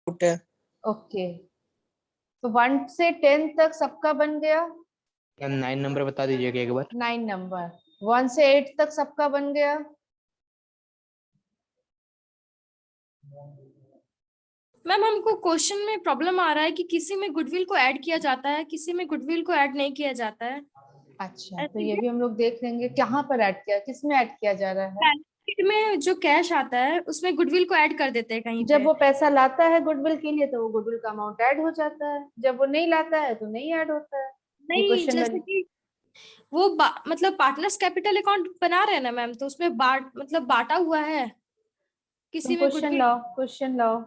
Okay, तो 1 से 10 तक सबका बन गया। 9 नंबर बता दीजिएगा एक बार। 9 नंबर। 1 से 8 तक सबका बन गया। मैम हमको क्वेश्चन में प्रॉब्लम आ रहा है कि किसी में गुडविल को ऐड किया जाता है, किसी में गुडविल को ऐड नहीं किया जाता है। अच्छा, तो ये भी हम लोग देख लेंगे कहाँ पर ऐड किया, किस में ऐड किया जा रहा है। बैलेंस शीट में जो कैश आता है उसमें गुडविल को ऐड कर देते हैं कहीं जब पे। वो पैसा लाता है गुडविल के लिए तो वो गुडविल का अमाउंट ऐड हो जाता है, जब वो नहीं लाता है तो नहीं ऐड होता है। ये नहीं, क्वेश्चन जैसे में कि वो मतलब पार्टनर्स कैपिटल अकाउंट बना रहे हैं ना मैम, तो उसमें मतलब बांटा हुआ है तुम किसी में क्वेश्चन गुडविल। लाओ, क्वेश्चन लाओ,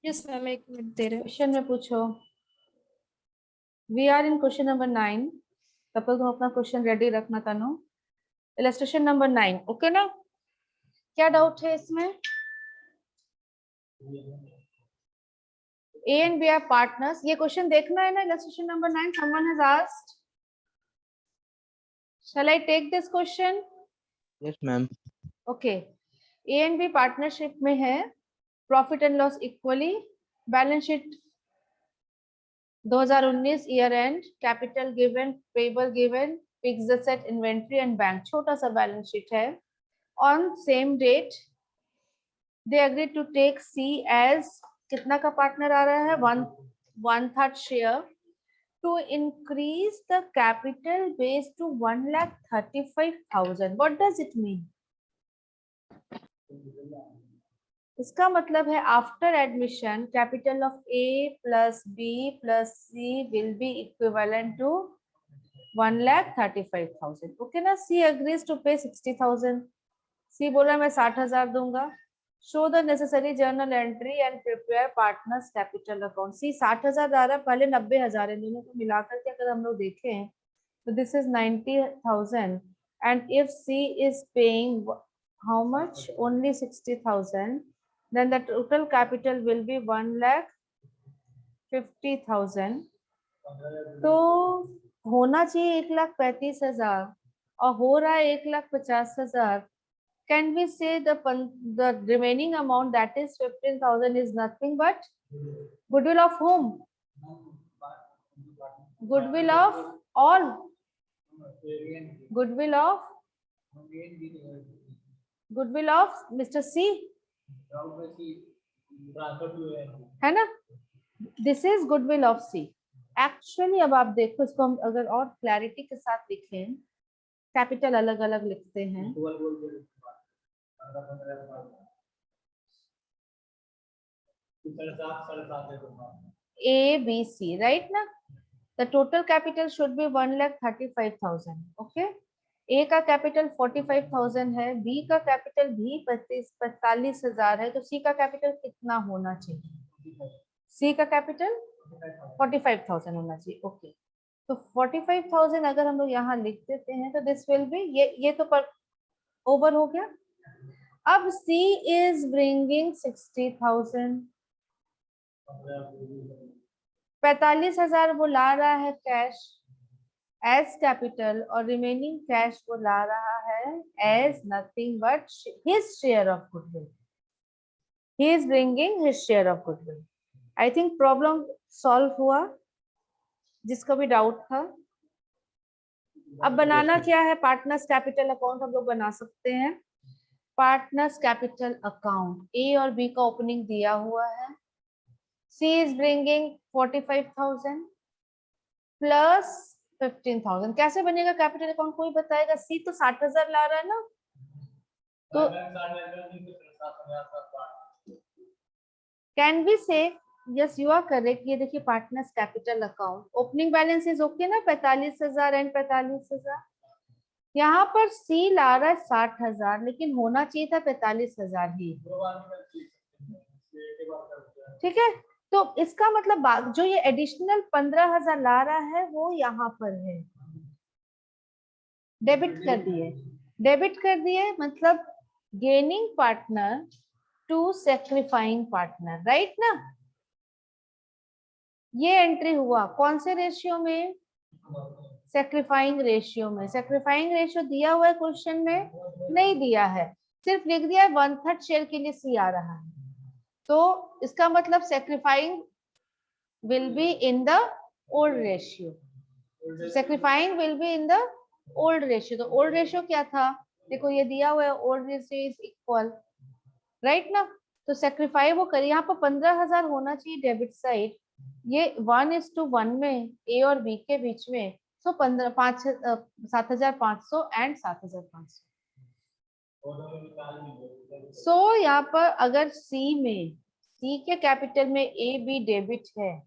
यस मैम, एक मिनट दे रहे हैं। क्वेश्चन में पूछो। We are in question number 9। तब तक तुम अपना क्वेश्चन रेडी रखना तनु। इलस्ट्रेशन नंबर 9, ओके ना? क्या डाउट है इसमें? A and B are partners। ये क्वेश्चन देखना है ना, illustration number 9 someone has asked। Shall I take this question? Yes ma'am. Okay, A and B partnership में है, profit and loss equally, balance sheet 2019 year end, capital given, payable given, fixed asset, inventory and bank, छोटा सा balance sheet है। On same date they agree to take C as, कितना का partner आ रहा है? 1/3 share, to increase the capital base to 1,35,000। What does it mean? इसका मतलब है after admission capital of A plus B plus C will be equivalent to 1,35,000। Okay ना? C agrees to pay 60,000। C बोला मैं 60,000 दूंगा। Show the necessary journal entry and prepare partners capital account. C 60,000 आ रहा है, पहले 90,000 है, दोनों को मिलाकर के अगर हम लोग देखें तो this is 90,000 and if C is paying how much? Only 60,000, then the total capital will be 1,50,000। तो होना चाहिए 1,35,000 और हो रहा है 1,50,000। Can we say the remaining amount, that is 15,000, is nothing but goodwill of whom? Goodwill of all, goodwill of Mr. C, है ना? This is goodwill of C। Actually अब आप देखो इसको, हम अगर और क्लैरिटी के साथ लिखें, कैपिटल अलग अलग लिखते हैं। ABC, right ना? The total capital should be 1,35,000। Okay, A का कैपिटल 45,000 है, B का कैपिटल भी 45,000 है, तो C का कैपिटल कितना होना चाहिए? C का कैपिटल 45,000 होना चाहिए। ओके, तो 45,000 अगर हम लोग यहाँ लिख देते हैं तो दिस विल बी, ये तो पर ओवर हो गया। अब C is bringing 60,000, 45,000 वो ला रहा है कैश एज कैपिटल और रिमेनिंग कैश वो ला रहा है as nothing but his share of goodwill. He is bringing his share of goodwill. I think problem solve हुआ, जिसका भी डाउट था। अब बनाना क्या है? पार्टनर्स कैपिटल अकाउंट हम लोग बना सकते हैं। पार्टनर्स कैपिटल अकाउंट, ए और बी का ओपनिंग दिया हुआ है। C is bringing 45,000 plus 15,000। कैसे बनेगा कैपिटल अकाउंट, कोई बताएगा? C तो 60,000 ला रहा है ना, तो कैन वी से यस यू आर करेक्ट। ये देखिए partners capital account, opening balance is okay ना, 45,000 एंड 45,000। यहाँ पर C ला रहा है 60,000, लेकिन होना चाहिए था 45,000 ही। ठीक है, तो इसका मतलब जो ये एडिशनल 15,000 ला रहा है वो यहाँ पर है, डेबिट कर दिए। डेबिट कर दिए मतलब gaining partner to sacrificing partner, right ना? ये एंट्री हुआ कौन से रेशियो में? सेक्रीफाइंग रेशियो में। सेक्रीफाइंग रेशियो दिया हुआ है क्वेश्चन में? नहीं दिया है, सिर्फ लिख दिया है 1/3 शेयर के लिए C आ रहा है। तो इसका मतलब sacrificing will be in the old ratio, sacrificing will be in the old ratio. तो ओल्ड रेशियो क्या था, देखो ये दिया हुआ है, old ratio is equal, right ना। तो सेक्रीफाई वो करिए, यहाँ पर 15,000 होना चाहिए डेबिट साइड, ये 1:1 में ए और बी के बीच में, सो 7,500 एंड 7,500। सो यहाँ पर अगर सी के कैपिटल में ए बी डेबिट है,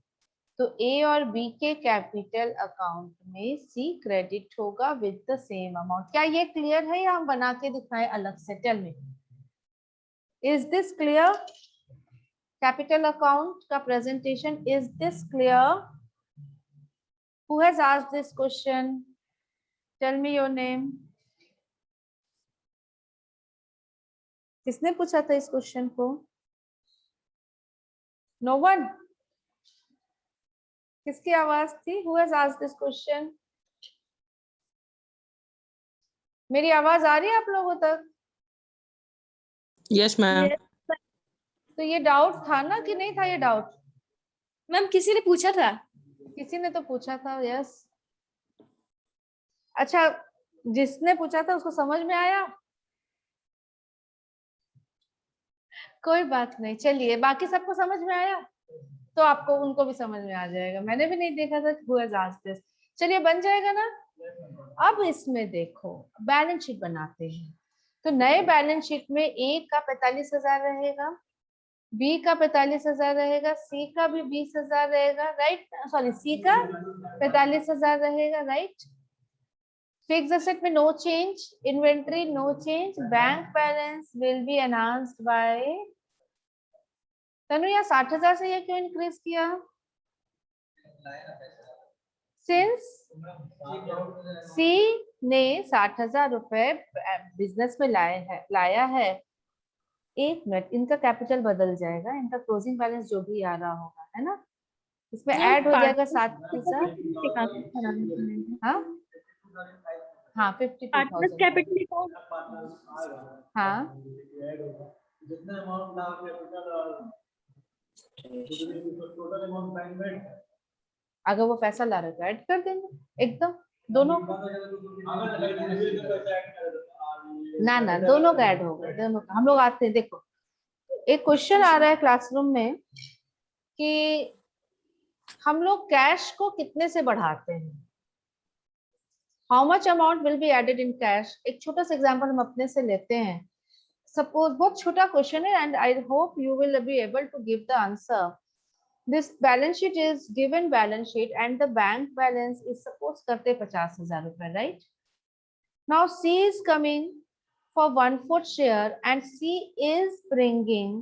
तो ए और बी के कैपिटल अकाउंट में सी क्रेडिट होगा विद द सेम अमाउंट। क्या ये क्लियर है या हम बना के दिखाएं अलग से? Tell me, is this clear? Capital account का presentation, is this clear? Who has asked this question? Tell me your name. किसने पूछा था इस क्वेश्चन को? No one? किसकी आवाज थी? Who has asked this question? मेरी आवाज आ रही है आप लोगों तक? Yes ma'am. तो ये डाउट था ना कि नहीं था ये डाउट? मैम किसी ने पूछा था। किसी ने तो पूछा था, यस। अच्छा, जिसने पूछा था उसको समझ में आया? कोई बात नहीं, चलिए बाकी सबको समझ में आया तो आपको उनको भी समझ में आ जाएगा। मैंने भी नहीं देखा था हु हैज आस्क्ड दिस। चलिए बन जाएगा ना। अब इसमें देखो, बैलेंस शीट बनाते हैं। तो नए बैलेंस शीट में ए का 45,000 रहेगा, बी का 45,000 रहेगा, सी का भी 20,000 रहेगा, राइट? सॉरी, सी का 45,000 रहेगा, राइट? फिक्स एसेट में no change, inventory no change, bank balance will be announced by Tanu. यार 60,000 से ये क्यों इंक्रीज किया? सिंस सी ने 60,000 रुपए बिजनेस में लाया है। एक मिनट, इनका कैपिटल बदल जाएगा, इनका क्लोजिंग बैलेंस जो भी आ रहा होगा, है ना, इसमें ऐड हो जाएगा 7,000। हाँ हाँ, 52,000। कैपिटल हाँ, अगर वो पैसा ला रहे तो ऐड कर देंगे एकदम, दोनों को। ना ना, दोनों का ऐड होगा, दोनों का। हम लोग आते हैं, देखो एक क्वेश्चन आ रहा है क्लासरूम में कि हम लोग कैश को कितने से बढ़ाते हैं, how much amount will be added in cash. एक छोटा सा एग्जांपल हम अपने से लेते हैं। सपोज, बहुत छोटा क्वेश्चन है and I hope you will be able to give the answer. This balance sheet is given balance sheet and the bank balance is suppose करते 50,000 रुपए, right? Now C is coming for 1/4 share and C is bringing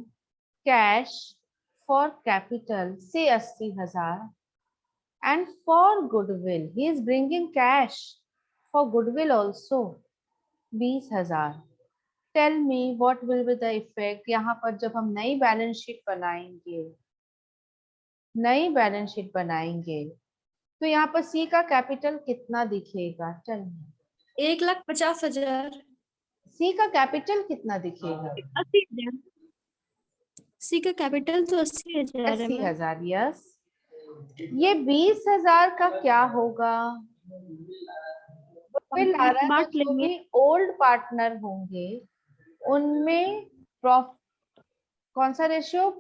cash for capital, say 80,000, and for goodwill he is bringing cash for goodwill also 20,000. Tell me what will be the effect यहाँ पर जब हम नई balance sheet बनाएंगे, नई balance sheet बनाएंगे तो यहाँ पर सी का कैपिटल कितना दिखेगा? चल, 1,50,000। सी का कैपिटल कितना दिखेगा? 80,000। सी का कैपिटल तो 80,000 है। 80,000, यस। ये 20,000 का क्या होगा? फिर ला रहा है, बांट तो जो लेंगे। भी ओल्ड पार्टनर होंगे उनमें कौन सा रेशियो?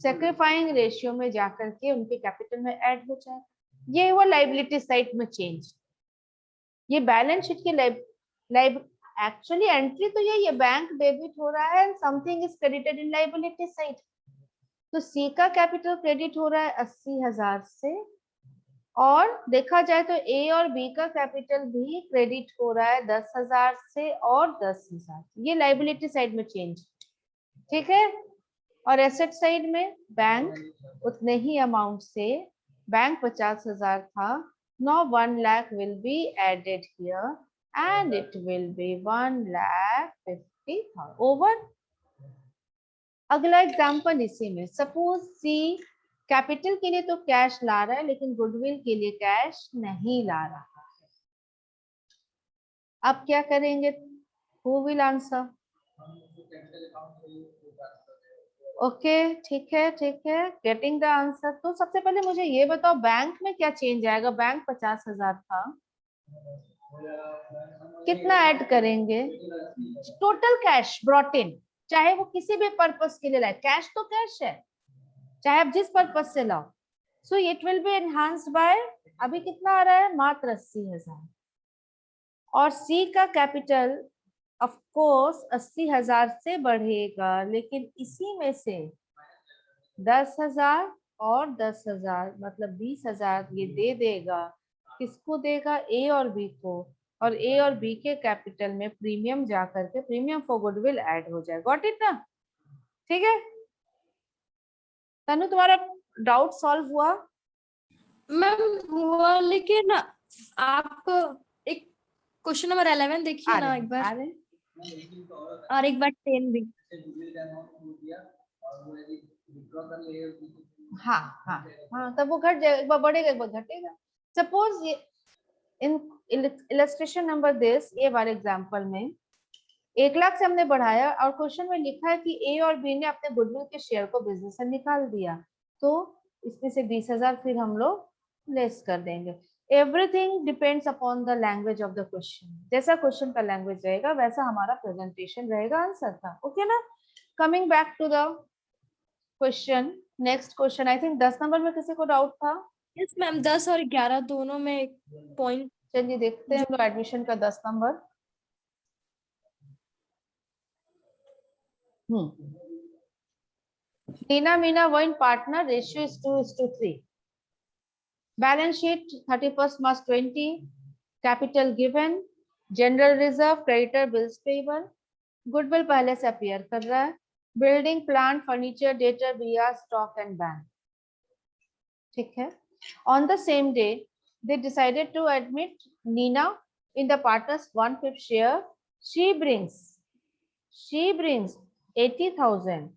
सेक्रीफाइंग रेशियो में जाकर के उनके कैपिटल में ऐड हो जाए। ये हुआ लाइबिलिटी साइड में चेंज। ये बैलेंस शीट की एक्चुअली एंट्री तो ये बैंक डेबिट हो रहा है, something is credited in liability side. तो सी का कैपिटल क्रेडिट हो रहा है 80,000 से, और देखा जाए तो ए और बी का कैपिटल भी क्रेडिट हो रहा है 10,000 से और 10,000। ये लाइबिलिटी साइड में चेंज, ठीक है। और एसेट साइड में बैंक उतने ही अमाउंट से, बैंक 50,000 था, now 1 lakh will be added here and it will be 1,50,000 over। अगला एग्जांपल इसी में, सपोज सी कैपिटल के लिए तो कैश ला रहा है लेकिन गुडविल के लिए कैश नहीं ला रहा है। अब क्या करेंगे? Who will answer? ओके, ठीक है, गेटिंग द आंसर। तो सबसे पहले मुझे ये बताओ बैंक में क्या चेंज आएगा। बैंक 50,000 था, कितना ऐड करेंगे? टोटल कैश ब्रॉट इन, चाहे वो किसी भी पर्पस के लिए लाए, कैश तो कैश है, चाहे आप जिस पर्पस से लाओ। So it will be enhanced by, अभी कितना आ रहा है? मात्र 80,000। और सी का कैपिटल ऑफ कोर्स 80,000 से बढ़ेगा, लेकिन इसी में से 10,000 और 10,000 मतलब 20,000 ये दे देगा। किसको देगा? ए और बी को। और ए और बी के कैपिटल में प्रीमियम जा करके प्रीमियम फॉर गुडविल ऐड हो जाएगा। गॉट इट ना? ठीक है तनु, तुम्हारा डाउट सॉल्व हुआ? मैम हुआ, लेकिन आप एक क्वेश्चन नंबर 11 देखिए ना एक बार, अरे और एक बार 10 भी। हाँ हाँ हाँ, तब वो घट जाएगा, एक बार बढ़ेगा एक बार घटेगा। सपोज ये इन इलस्ट्रेशन नंबर दिस, ये वाले एग्जांपल में 1 लाख से हमने बढ़ाया और क्वेश्चन में लिखा है कि ए और बी ने अपने गुडविल के शेयर को बिजनेस से निकाल दिया, तो इसमें से 20,000 फिर हम लोग लेस कर देंगे। Everything depends upon the language of the question. जैसा क्वेश्चन का लैंग्वेज रहेगा वैसा हमारा प्रेजेंटेशन रहेगा आंसर का। ओके ना? Coming back to the question, next question. I think 10 number में किसी को डाउट था? यस मैम, 10 और 11 दोनों में पॉइंट। चलिए देखते हैं हम लोग एडमिशन का 10 number. Nina Meena were in partner, ratio is 2:3. Balance sheet 31st March 20. Capital given. General reserve, creditor, bills payable. Goodwill पहले से appear कर रहा है. Building, plant, furniture, debtor, BR, stock and bank. ठीक है. On the same day, they decided to admit Nina in the partner's 1/5 share. She brings 80,000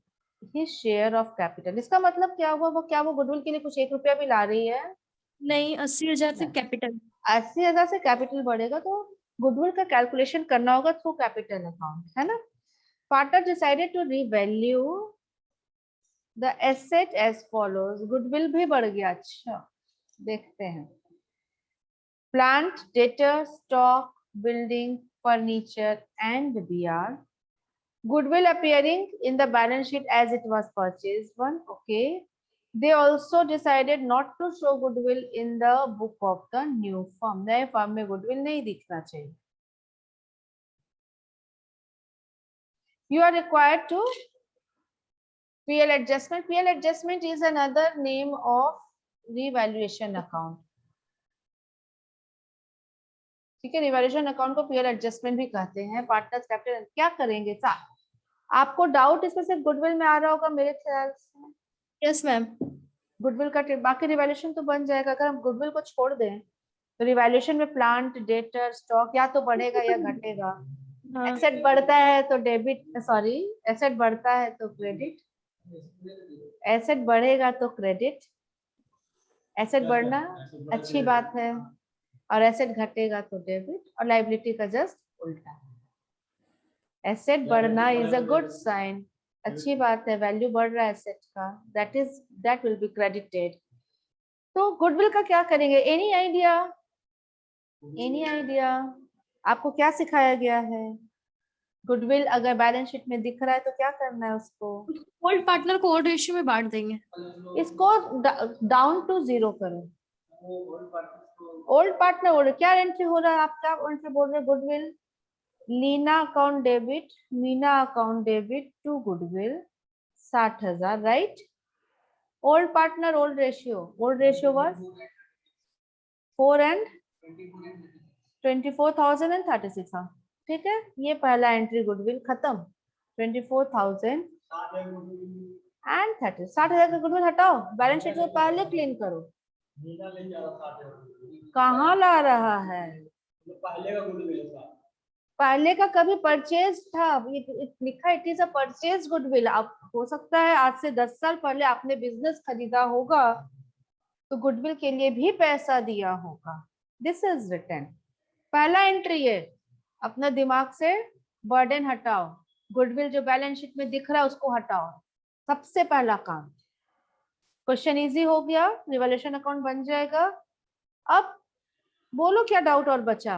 his share of capital. इसका मतलब क्या हुआ? वो गुडविल के लिए कुछ 1 रुपया भी ला रही है? नहीं, 80,000 से कैपिटल। 80,000 से कैपिटल बढ़ेगा तो गुडविल का कैलकुलेशन करना होगा थ्रू कैपिटल अकाउंट, है ना? Partner decided to revalue the asset as follows. Goodwill भी बढ़ गया। अच्छा देखते हैं। Plant, debtor, stock, building, furniture and BR. Goodwill appearing in the balance sheet as it was purchased one. Okay. They also decided not to show goodwill in the book of the new firm. नए firm में goodwill नहीं दिखना चाहिए. You are required to PL adjustment. PL adjustment is another name of revaluation account. ठीक है, revaluation account को PL adjustment भी कहते हैं. पार्टनर्स कैपिटल क्या करेंगे? आपको डाउट इसमें सिर्फ गुडविल में आ रहा होगा मेरे ख्याल से. Yes ma'am. गुडविल का बाकी रिवैल्यूएशन तो बन जाएगा. अगर हम गुडविल को छोड़ दें तो रिवैल्यूएशन में प्लांट, डेटर, स्टॉक या तो बढ़ेगा या घटेगा. एसेट बढ़ता है तो डेबिट, सॉरी एसेट बढ़ता है तो क्रेडिट, एसेट बढ़ेगा तो क्रेडिट. एसेट बढ़ना अच्छी बात है और एसेट घटेगा तो डेबिट, और लायबिलिटी का जस्ट उल्टा. एसेट बढ़ना इज अ गुड साइन, अच्छी बात है, वैल्यू बढ़ रहा है एसेट का, दैट विल बी क्रेडिटेड. तो गुडविल का क्या करेंगे? एनी आइडिया आपको क्या सिखाया गया है? गुडविल अगर बैलेंस शीट में दिख रहा है तो क्या करना है उसको? ओल्ड पार्टनर को ओल्ड रेशियो में बांट देंगे. इसको डाउन टू 0 करो. ओल्ड पार्टनर क्या एंट्री हो रहा है? आप क्या एंट्री बोल रहे हैं? Goodwill Leena account debit, Meena account debit to goodwill 60,000, right? Old partner old ratio was 4 and 24,000 and 36,000. ठीक है, ये पहला एंट्री गुडविल खत्म. 24,000 एंड 60,000 का गुडविल हटाओ, बैलेंस शीट को पहले क्लीन करो. कहाँ ला रहा है? पहले का कभी परचेज था, लिखा it is a purchase goodwill. अब हो सकता है आज से 10 साल पहले आपने बिजनेस खरीदा होगा तो गुडविल के लिए भी पैसा दिया होगा. This is written. पहला एंट्री है, अपना दिमाग से बर्डन हटाओ. गुडविल जो बैलेंस शीट में दिख रहा है उसको हटाओ. सबसे पहला काम। क्वेश्चन इजी हो गया, रिवॉल्यूशन अकाउंट बन जाएगा। अब बोलो क्या डाउट और बचा।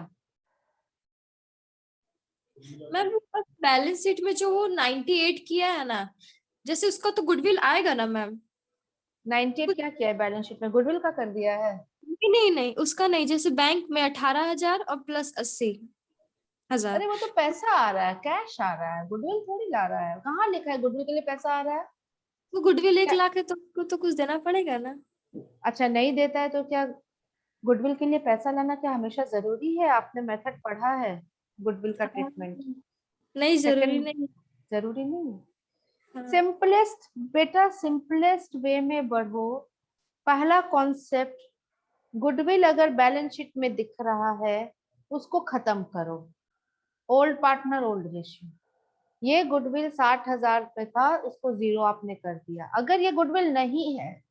मैम बैलेंस शीट में जो वो 98 किया है ना, जैसे उसका तो गुडविल आएगा ना मैम? 98 क्या किया है बैलेंस शीट में? गुडविल का कर दिया है? नहीं नहीं नहीं, उसका नहीं। जैसे बैंक में 18,000 और प्लस 80,000। अरे वो तो पैसा आ रहा है, कैश आ रहा है, गुडविल थोड़ी ला रहा है। कहाँ लिखा है गुडविल के लिए पैसा आ रहा है? वो गुडविल 1 क्या? लाख है तो उसको तो कुछ देना पड़ेगा ना। अच्छा, नहीं देता है तो क्या गुडविल के लिए पैसा लाना क्या हमेशा जरूरी है? आपने मेथड पढ़ा है गुडविल का हाँ, ट्रीटमेंट? नहीं जरूरी सेकंड, नहीं। जरूरी नहीं। हाँ। सिंपलेस्ट बेटा, सिंपलेस्ट वे में बढ़ो। पहला कॉन्सेप्ट, गुडविल अगर बैलेंस शीट में दिख रहा है उसको खत्म करो। Old partner old ratio. ये गुडविल 60,000 पे था, उसको जीरो आपने कर दिया। अगर ये गुडविल नहीं है,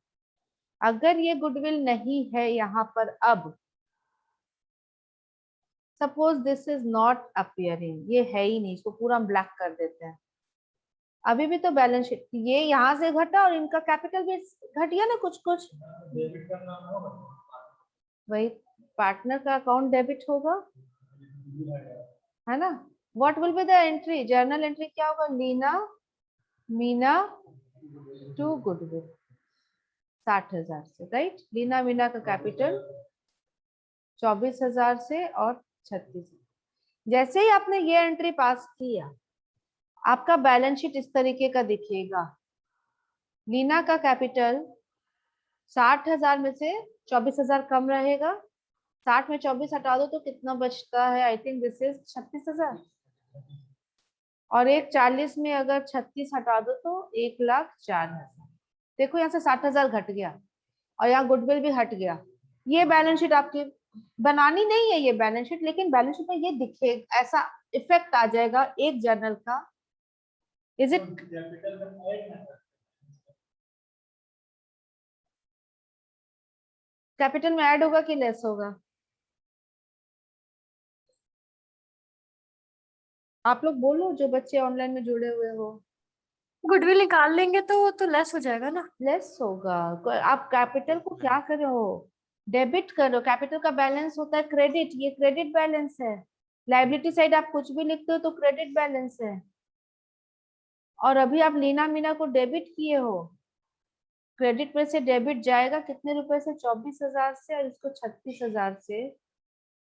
अगर ये गुडविल नहीं है यहाँ पर, अब suppose this is not appearing, ये है ही नहीं, इसको पूरा ब्लैक कर देते हैं। अभी भी तो बैलेंस शीट ये यहाँ से घटा और इनका कैपिटल भी घट गया ना कुछ कुछ। वही पार्टनर का अकाउंट डेबिट होगा, है ना? What will be the entry? Journal entry क्या होगा? लीना मीना टू गुडविल 60,000 से, राइट? लीना मीना का कैपिटल 24,000 से और 36। जैसे ही आपने ये एंट्री पास किया, आपका बैलेंस शीट इस तरीके का दिखेगा। लीना का कैपिटल 60,000 में से 24,000 कम रहेगा। 60 में 24 हटा दो तो कितना बचता है? I think this is 36,000। और एक 40 में अगर 36 हटा दो तो 1,04,000। देखो यहाँ से 60,000 घट गया और यहाँ गुडविल भी हट गया। ये बैलेंस शीट आपकी बनानी नहीं है ये बैलेंस शीट, लेकिन बैलेंस शीट में ये दिखे, ऐसा इफेक्ट आ जाएगा एक जर्नल का। इज इट कैपिटल में ऐड होगा कि लेस होगा? आप लोग बोलो, जो बच्चे ऑनलाइन में जुड़े हुए हो। गुडविल निकाल लेंगे तो वो तो लेस हो जाएगा ना। लेस होगा। आप कैपिटल को क्या कर रहे हो? डेबिट कर रहे हो। कैपिटल का बैलेंस होता है क्रेडिट, ये क्रेडिट बैलेंस है। लाइबिलिटी साइड आप कुछ भी लिखते हो तो क्रेडिट बैलेंस है। और अभी आप लीना मीना को डेबिट किए हो, क्रेडिट में से डेबिट जाएगा कितने रुपए से? 24,000 से, और इसको 36,000 से।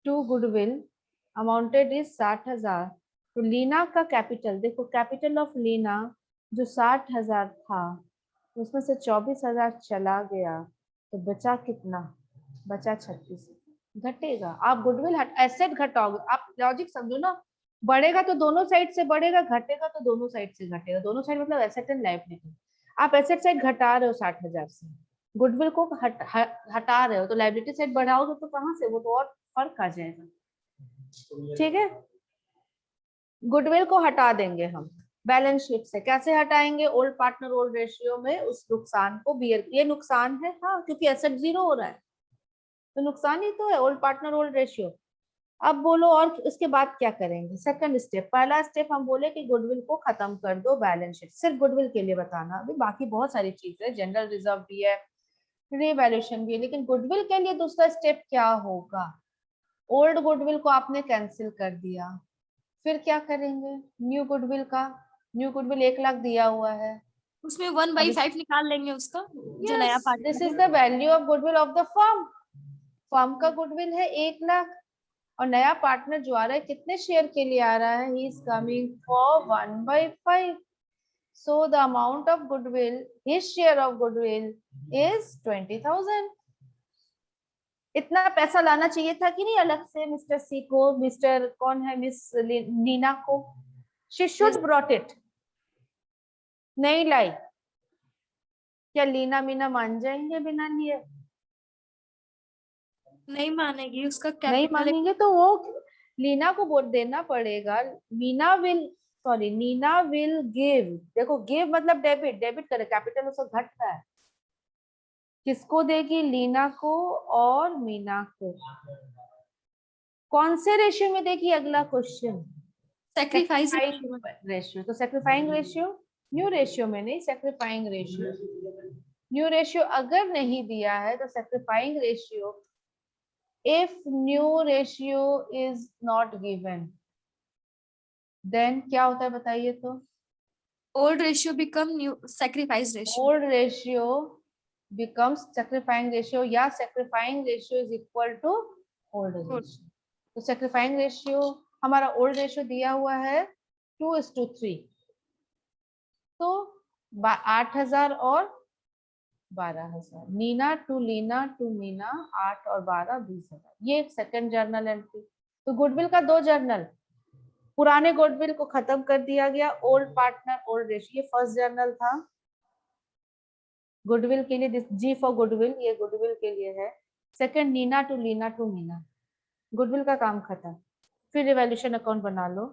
To goodwill amounted is 60,000। तो लीना का कैपिटल देखो, कैपिटल ऑफ लीना जो 60,000 था, उसमें से 24,000 चला गया तो बचा कितना? बचा 36। घटेगा। आप गुडविल एसेट घटाओगे, आप लॉजिक समझो ना। बढ़ेगा तो दोनों साइड से बढ़ेगा, घटेगा तो दोनों साइड से घटेगा। दोनों साइड मतलब एसेट एंड लाइबिलिटी। आप एसेट साइड घटा रहे हो 60,000 से, गुडविल को हटा रहे हो, तो लाइबिलिटी साइड बढ़ाओगे तो कहाँ से? वो तो और फर्क आ जाएगा। ठीक है, गुडविल को हटा देंगे हम बैलेंस शीट से। कैसे हटाएंगे? ओल्ड पार्टनर ओल्ड रेशियो में उस नुकसान को बियर, ये नुकसान है हाँ, क्योंकि एसेट जीरो हो रहा है तो नुकसान ही तो है, ओल्ड पार्टनर ओल्ड रेशियो। अब बोलो और उसके बाद क्या करेंगे? सेकंड स्टेप, पहला स्टेप हम बोले कि गुडविल को खत्म कर दो बैलेंस शीट, सिर्फ गुडविल के लिए बताना। अभी बाकी बहुत सारी चीज है, जनरल रिजर्व भी है, रीवैल्यूएशन भी है, लेकिन गुडविल के लिए दूसरा स्टेप क्या होगा? ओल्ड गुडविल को आपने कैंसिल कर दिया, फिर क्या करेंगे? न्यू गुडविल का, न्यू गुडविल 1,00,000 दिया हुआ है। उसमें 1/5 निकाल लेंगे उसका, जो नया यस, दिस पार्टनर इज है। The value of goodwill of the firm. Firm का गुडविल है 1,00,000 और नया पार्टनर जो आ रहा है कितने शेयर के लिए आ रहा है? He is coming for 1/5। So the amount of goodwill, his share of goodwill is 20,000. इतना पैसा लाना चाहिए था कि नहीं अलग से मिस्टर सी को, मिस्टर कौन है, मिस नीना को? She should brought it. नहीं लाई, क्या लीना मीना मान जाएंगे बिना लिए? नहीं मानेगी, उसका नहीं कैपिटल। मानेंगे तो वो लीना को वोट देना पड़ेगा। Meena will, sorry Neena will give. देखो गिव मतलब डेबिट, डेबिट करे, कैपिटल उसका घट रहा है। किसको देगी? लीना को और मीना को। कौन से रेशियो में देगी? अगला क्वेश्चन, सेक्रीफाइस रेशियो। तो सेक्रीफाइंग रेशियो न्यू रेशियो में नहीं, सेक्रीफाइंग रेशियो। न्यू रेशियो अगर नहीं दिया है तो sacrificing ratio, if new ratio is not given then क्या होता है बताइए तो? Old ratio become new sacrifice ratio. Old ratio becomes sacrificing ratio या sacrificing ratio is equal to old ratio। तो sacrificing ratio हमारा old ratio दिया हुआ है 2:3, तो 8,000 और 12,000, नीना टू लीना टू मीना, 8 और 12 20,000। ये एक सेकंड जर्नल एंट्री। तो गुडविल का 2 जर्नल, पुराने गुडविल को खत्म कर दिया गया, ओल्ड पार्टनर ओल्ड रेशियो, ये फर्स्ट जर्नल था गुडविल के लिए, जी फॉर गुडविल, ये गुडविल के लिए है। Second Neena to Leena to Meena, goodwill का काम खत्म। फिर रिवैल्यूएशन अकाउंट बना लो,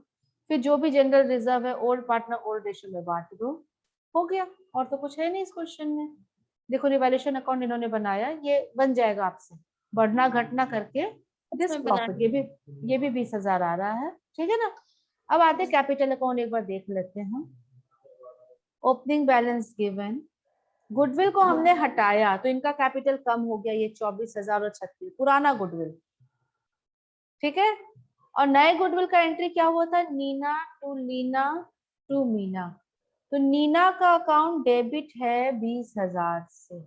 फिर जो भी जनरल रिजर्व है ओल्ड पार्टनर ओल्ड रेशियो में बांट दो, हो गया। और तो कुछ है नहीं इस क्वेश्चन में। देखो रिवैल्यूएशन अकाउंट इन्होंने बनाया, ये बन जाएगा आपसे, बढ़ना घटना करके दिस प्रॉफिट, ये भी 20,000 आ रहा है, ठीक है ना। अब आते कैपिटल अकाउंट, एक बार देख लेते हैं। ओपनिंग बैलेंस गिवन, गुडविल को हमने हटाया तो इनका कैपिटल कम हो गया, ये 24,000 और 36, पुराना गुडविल, ठीक है। और नए गुडविल का एंट्री क्या हुआ था? Neena to Leena to Meena. तो नीना का अकाउंट डेबिट है 20,000 से,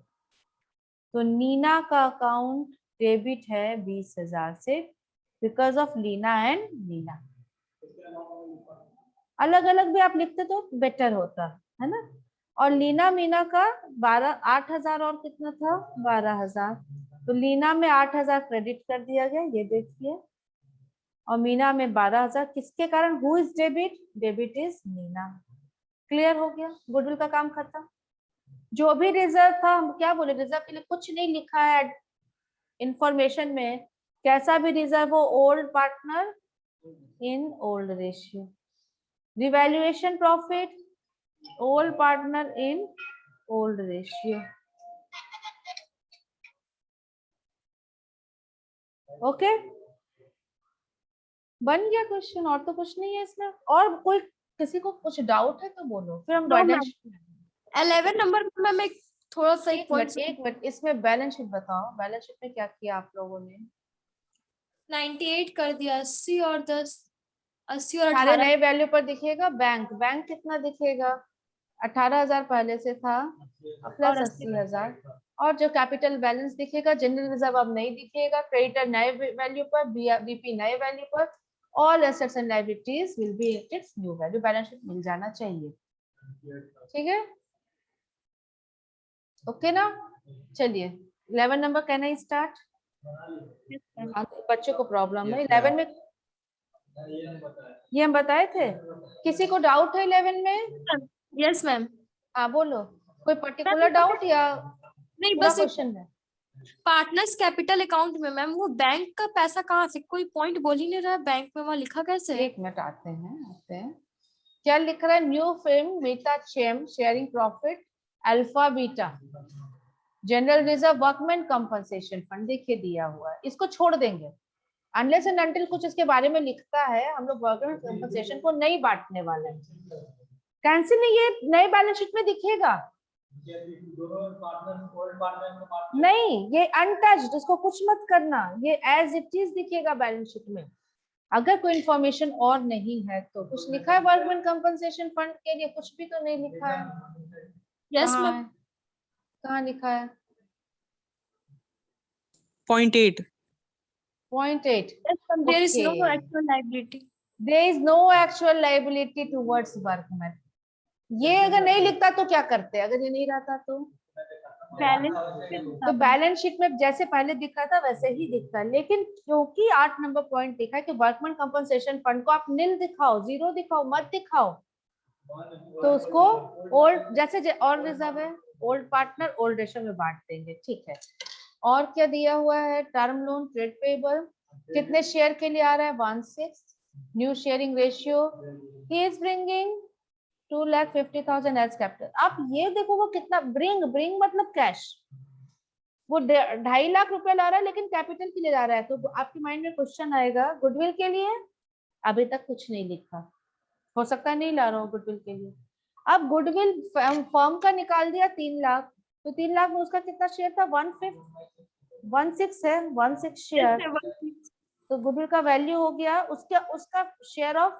तो नीना का अकाउंट डेबिट है 20,000 से because of Leena and Neena. अलग अलग भी आप लिखते तो बेटर होता है ना। और लीना मीना का 8,000 और कितना था? 12,000। तो लीना में 8,000 क्रेडिट कर दिया गया, ये देखिए, और मीना में 12,000। किसके कारण? Who is debit? Debit is Meena. Clear हो गया, गुडविल का काम खत्म। जो भी रिजर्व था, हम क्या बोले, रिजर्व के लिए कुछ नहीं लिखा है इंफॉर्मेशन में, कैसा भी रिजर्व हो, old partner in old ratio. Revaluation profit, old partner in old ratio. Okay, बन गया क्वेश्चन, और तो कुछ नहीं है इसमें। और कोई किसी को कुछ डाउट है तो बोलो, फिर हम बैलेंस 11 नंबर में मैं थोड़ा सा एक मिनट इसमें बैलेंस शीट बताओ, बैलेंस शीट में क्या किया आप लोगों ने? 98 कर दिया, 80 और 10, 80 और सारे 18 नए वैल्यू पर दिखेगा। बैंक कितना दिखेगा? 18,000 पहले से था प्लस 80,000। और जो कैपिटल बैलेंस दिखेगा, जनरल रिजर्व अब नहीं दिखेगा, क्रेडिटर नए वैल्यू पर, बीपी नए वैल्यू पर, all assets and liabilities will be at its new value. Balance sheet मिल जाना चाहिए, ठीक है, ओके ना। चलिए 11 नंबर कहना ही स्टार्ट। बच्चों को प्रॉब्लम है 11 में, ये हम बताए थे। किसी को डाउट है 11 में? Yes ma'am. हाँ बोलो, कोई पर्टिकुलर डाउट या नहीं, पूरा बस क्वेश्चन है? पार्टनर्स कैपिटल अकाउंट में मैम वो बैंक का पैसा कहाँ से, कोई पॉइंट बोल ही नहीं रहा है, बैंक में वहाँ लिखा कैसे है? एक मिनट, आते हैं। क्या लिख रहा है? न्यू फिल्म मेटा चेम sharing profit alpha beta general reserve workman compensation fund, देखिए दिया हुआ है, इसको छोड़ देंगे अनलेस एंड अनटिल कुछ इसके बारे में लिखता है। हम लोग वर्कमैन कंपनसेशन को नहीं बांटने वाले हैं, कैंसिल नहीं, ये नए बैलेंस शीट में दिखेगा नहीं, ये अनटच्ड, इसको कुछ मत करना, ये एज इट इज दिखेगा बैलेंस शीट में। अगर कोई इंफॉर्मेशन और नहीं है तो कुछ लिखा है वर्कमैन कंपनसेशन फंड के लिए? कुछ भी तो नहीं लिखा है। Yes ma'am. कहाँ लिखा है? 0.8 There is no actual liability. There is no actual liability towards workman। ये अगर नहीं लिखता तो क्या करते? अगर ये नहीं रहता तो बैलेंस शीट में जैसे पहले दिख रहा था वैसे ही दिखता है, लेकिन क्योंकि 8 नंबर पॉइंट लिखा है कि वर्कमैन कंपनसेशन फंड को आप नील दिखाओ, जीरो दिखाओ, मत दिखाओ, तो उसको ओल्ड जैसे और रिजर्व है ओल्ड पार्टनर ओल्ड रेशियो में बांट देंगे, ठीक है। और क्या दिया हुआ है? टर्म लोन ट्रेड पेबल कितने शेयर के लिए आ रहा है? 1/6। New sharing ratio he is bringing 2,50,000 as capital. आप ये देखो वो कितना ब्रिंग मतलब कैश, वो 2.5 लाख रुपए ला रहा है लेकिन कैपिटल के लिए ला रहा है। तो आपके माइंड में क्वेश्चन आएगा गुडविल के लिए अभी तक कुछ नहीं लिखा, हो सकता है नहीं ला रहा हूँ गुडविल के लिए। अब गुडविल फर्म का निकाल दिया 3 लाख, तो 3 लाख में उसका कितना शेयर था? 1/5, 1/6 है, 1/6 शेयर। तो गुडविल का वैल्यू हो गया उसका उसका शेयर ऑफ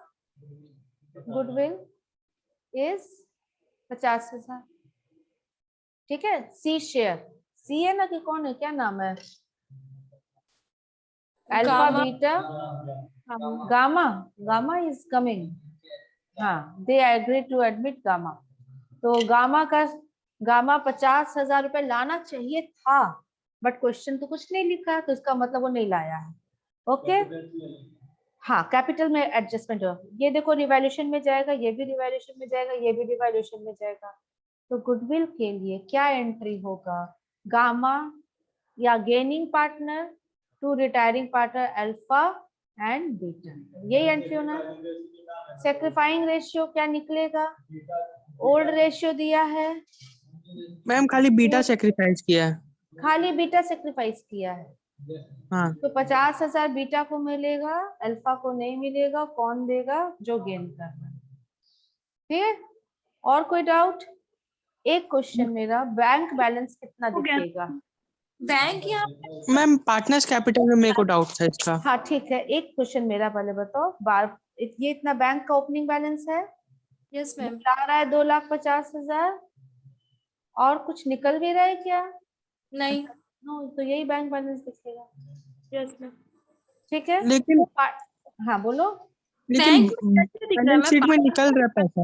गुडविल इज 50,000। ठीक है, सी शेयर, सी है ना कि कौन है, क्या नाम है? Alpha gamma beta gamma, gamma is coming. हाँ, they agree to admit gamma. तो गामा 50,000 रुपए लाना चाहिए था, बट क्वेश्चन तो कुछ नहीं लिखा है, तो इसका मतलब वो नहीं लाया है। ओके, हाँ, कैपिटल में एडजस्टमेंट हो। ये देखो रिवैल्यूएशन में जाएगा, ये भी रिवैल्यूएशन में जाएगा, ये भी रिवैल्यूएशन में जाएगा। तो गुडविल के लिए क्या एंट्री होगा? गामा या gaining partner to retiring partner alpha and beta, यही एंट्री होना है। सेक्रीफाइंग रेशियो क्या निकलेगा? ओल्ड रेशियो दिया है, मैम खाली बीटा सेक्रीफाइस किया है। खाली बीटा सेक्रीफाइस किया है। हाँ तो 50,000 बीटा को मिलेगा, अल्फा को नहीं मिलेगा। कौन देगा? जो गेन कर रहा है। ठीक है, और कोई डाउट? एक क्वेश्चन मेरा, बैंक बैलेंस कितना हो गया। दिखेगा? बैंक यहाँ पे मैम पार्टनर्स कैपिटल में मेरे को डाउट था इसका। हाँ ठीक है, एक क्वेश्चन मेरा पहले बताओ। ये इतना बैंक का ओपनिंग बैलेंस है, यस मैम, ला रहा है 2,50,000, और कुछ निकल भी रहा है क्या? नहीं, नो, तो यही बैंक बैलेंस दिखेगा। Yes ma'am. ठीक है, लेकिन हाँ बोलो। बैंक में कैसे दिख रहा है बैलेंस शीट में मैम? निकल रहा है पैसा।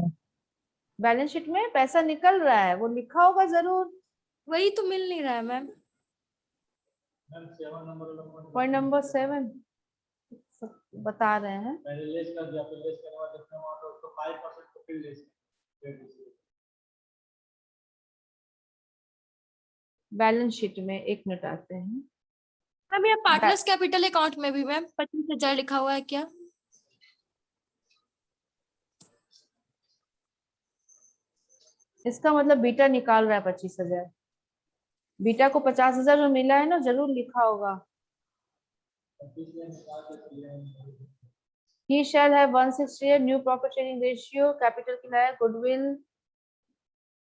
बैलेंस शीट में पैसा निकल रहा है, वो लिखा होगा जरूर। वही तो मिल नहीं रहा है मैम। पॉइंट नंबर 7 बता रहे हैं। बैलेंस शीट में एक मिनट आते हैं। मैम ये पार्टनर्स कैपिटल अकाउंट में भी मैम 25,000 लिखा हुआ है क्या? इसका मतलब बीटा निकाल रहा है 25,000। बीटा को 50,000 जो मिला है ना, जरूर लिखा होगा। He shall have 1/6 share, new profit sharing ratio, capital किराया, गुडविल,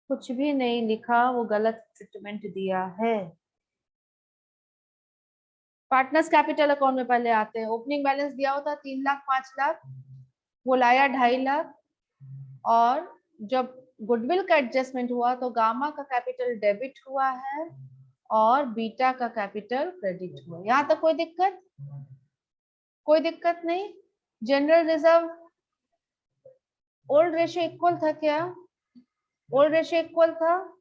कुछ भी नहीं लिखा, वो गलत ट्रीटमेंट दिया है। पार्टनर्स कैपिटल अकाउंट में पहले आते हैं। ओपनिंग बैलेंस दिया होता 3 लाख 5 लाख, वो लाया 2.5 लाख, और जब गुडविल का एडजस्टमेंट हुआ तो गामा का कैपिटल डेबिट हुआ है और बीटा का कैपिटल क्रेडिट हुआ। यहाँ तक कोई दिक्कत? कोई दिक्कत नहीं। General reserve old ratio equal था क्या? ओल्ड रेशियो इक्वल था?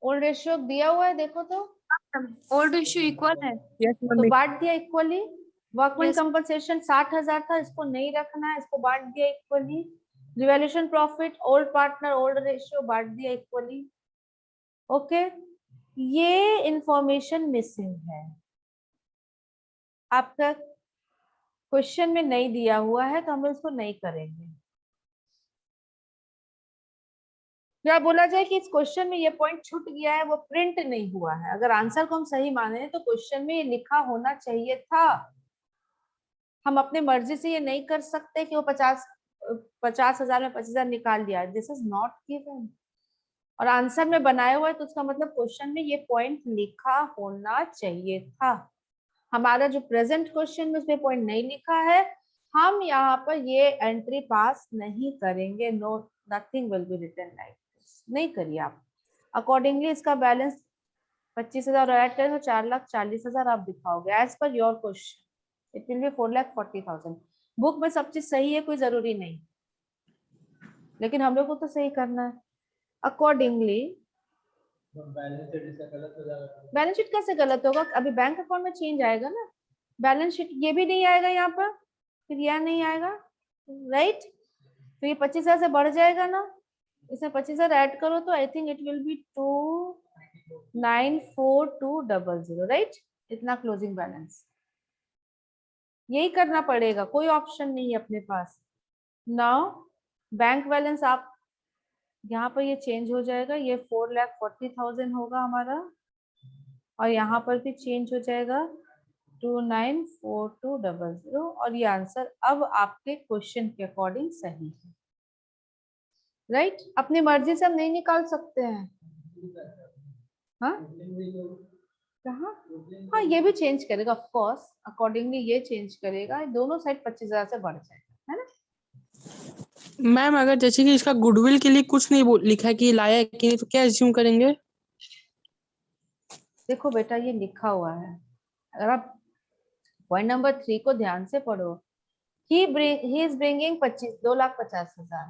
ओल्ड रेशियो दिया हुआ है, देखो तो। ओल्ड रेशियो इक्वल है। यस तो मैम। बांट दिया इक्वली। Workman Yes. कंपनसेशन 60,000 था, इसको नहीं रखना है, इसको बांट दिया equally. Revaluation profit, old partner, old ratio, बांट दिया इक्वली। ओके, ये इंफॉर्मेशन मिसिंग है, आपका क्वेश्चन में नहीं दिया हुआ है, तो हम इसको नहीं करेंगे। या बोला जाए कि इस क्वेश्चन में ये पॉइंट छूट गया है, वो प्रिंट नहीं हुआ है। अगर आंसर को हम सही माने तो क्वेश्चन में ये लिखा होना चाहिए था। हम अपने मर्जी से ये नहीं कर सकते कि वो 50,000 में 25,000 निकाल दिया। दिस इज नॉट गिवन, और आंसर में बनाया हुआ है, तो उसका मतलब क्वेश्चन में ये पॉइंट लिखा होना चाहिए था। हमारा जो प्रेजेंट क्वेश्चन में उसमें पॉइंट नहीं लिखा है, हम यहाँ पर ये एंट्री पास नहीं करेंगे। No, nothing will be written like this, नहीं करिए आप। अकॉर्डिंगली इसका बैलेंस 25,000 ऐड करें तो 4,40,000 आप दिखाओगे as per your question. It will be 4,40,000। Book में सब चीज सही है, कोई जरूरी नहीं, लेकिन हम लोग को तो सही करना है। अकॉर्डिंगली बैलेंस शीट कैसे गलत होगा? अभी बैंक अकाउंट में चेंज आएगा ना, बैलेंस शीट ये भी नहीं आएगा यहाँ पर, फिर यह नहीं आएगा, राइट? तो ये 25,000 से बढ़ जाएगा ना, इसमें 25,000 ऐड करो तो I think it will B 2,94,200, right? इतना क्लोजिंग बैलेंस, यही करना पड़ेगा, कोई ऑप्शन नहीं है अपने पास। नाउ बैंक बैलेंस आप यहाँ पर ये चेंज हो जाएगा, ये 4,40,000 होगा हमारा, और यहाँ पर भी चेंज हो जाएगा 2,94,200, और ये आंसर अब आपके क्वेश्चन के अकॉर्डिंग सही है। राइट अपनी मर्जी से हम नहीं निकाल सकते हैं। हाँ कहाँ, हाँ ये भी चेंज करेगा ऑफ कोर्स, अकॉर्डिंगली ये चेंज करेगा, दोनों साइड 25,000 से बढ़ जाएगा, है ना। मैम अगर जैसे कि इसका गुडविल के लिए कुछ नहीं लिखा है कि लाया है कि नहीं, तो क्या एज्यूम करेंगे? देखो बेटा ये लिखा हुआ है, अगर आप पॉइंट नंबर 3 को ध्यान से पढ़ो, he is bringing 2,50,000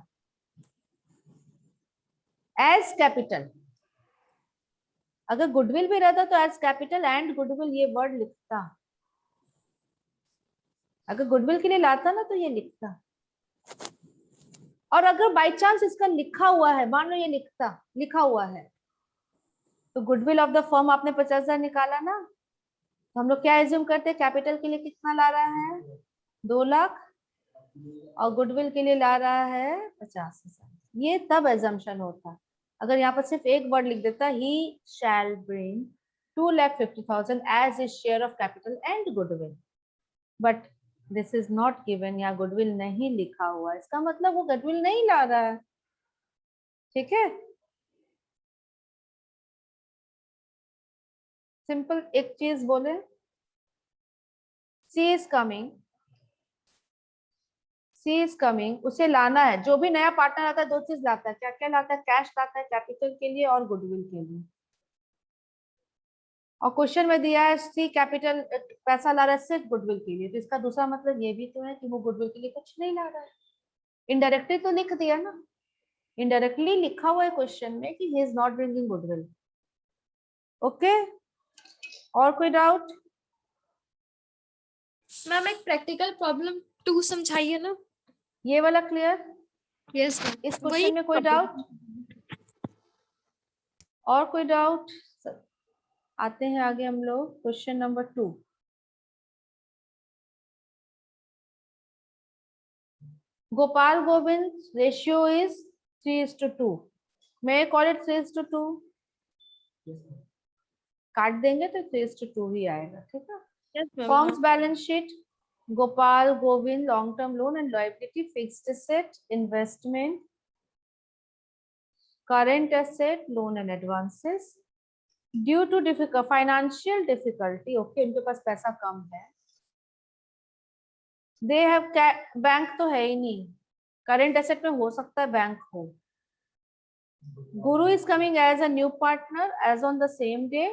as capital। अगर गुडविल भी रहता तो एज कैपिटल एंड गुडविल ये वर्ड लिखता, अगर गुडविल के लिए लाता ना तो ये लिखता, और अगर बाय चांस इसका लिखा हुआ है, मान लो ये लिखा हुआ है, तो गुडविल ऑफ द फर्म आपने 50,000 निकाला ना, तो हम लोग क्या एज्यूम करते हैं, कैपिटल के लिए कितना ला रहा है 2 लाख, और गुडविल के लिए ला रहा है 50,000, ये तब एजम्पशन होता। अगर यहाँ पर सिर्फ एक वर्ड लिख देता, he shall bring 2,50,000 as is share of capital and goodwill, but this is not given, या गुडविल नहीं लिखा हुआ, इसका मतलब वो गुडविल नहीं ला रहा है। ठीक है, सिंपल एक चीज बोले, सी इज कमिंग, उसे लाना है, जो भी नया पार्टनर आता है 2 चीज लाता है, क्या क्या लाता है, कैश लाता है कैपिटल के लिए और गुडविल के लिए, और क्वेश्चन में दिया है सी कैपिटल पैसा ला रहा है सिर्फ गुडविल के लिए, तो इसका दूसरा मतलब ये भी तो है कि वो गुडविल के लिए कुछ नहीं ला रहा है, इनडायरेक्टली तो लिख दिया ना, इनडायरेक्टली लिखा हुआ है क्वेश्चन में कि he is not bringing goodwill. Okay, और कोई डाउट? मैम एक प्रैक्टिकल प्रॉब्लम 2 समझाइए ना। ये वाला क्लियर? यस इस क्वेश्चन में कोई डाउट? और कोई डाउट? आते हैं आगे हम लोग question number 2। Gopal Govind's ratio is 3:2. May I call it 3:2? काट देंगे तो 3:2 ही आएगा, ठीक है। Yes ma'am. Forms balance sheet, Gopal Govind long term loan and liability, fixed asset, investment, current asset, loan and advances, due to financial difficulty, okay उनके पास पैसा कम है, दे हैव बैंक तो है ही नहीं, करंट एसेट में हो सकता है बैंक हो, Guru is coming as a new partner as on the same day,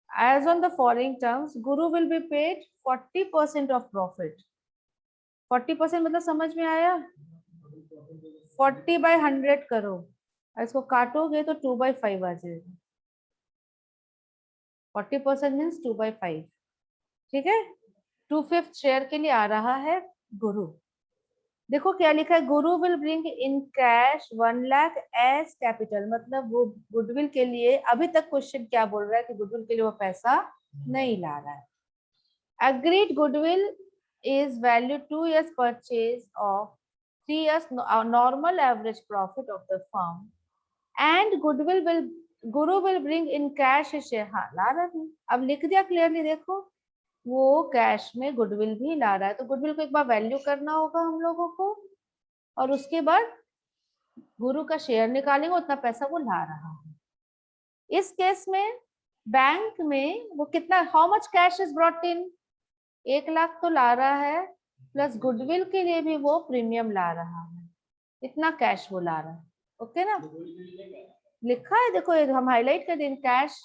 as on the following terms, Guru will be paid 40% of profit। 40% मतलब समझ में आया, 40/100 करो, इसको काटोगे तो 2/5 आ जाएगा, 40% मीन्स 2/5, ठीक है। 2/5 शेयर के लिए आ रहा है गुरु। देखो क्या लिखा है, Guru will bring in cash 1 lakh as capital, मतलब वो गुडविल के लिए, अभी तक क्वेश्चन क्या बोल रहा है कि गुडविल के लिए वो पैसा नहीं ला रहा है। Agreed goodwill is value 2 years purchase of 3 years normal average profit of the firm, and Guru will bring in cash share, हाँ ला रहा है, अब लिख दिया क्लियरली, देखो वो कैश में गुडविल भी ला रहा है, तो गुडविल को एक बार वैल्यू करना होगा हम लोगों को, और उसके बाद गुरु का शेयर निकालेंगे, उतना पैसा वो ला रहा है। इस केस में बैंक में वो कितना, how much cash is brought in, 1 lakh तो ला रहा है, प्लस गुडविल के लिए भी वो प्रीमियम ला रहा है, इतना कैश वो ला रहा है, ओके ना। लिखा है देखो, ये हम हाईलाइट कर दें, कैश,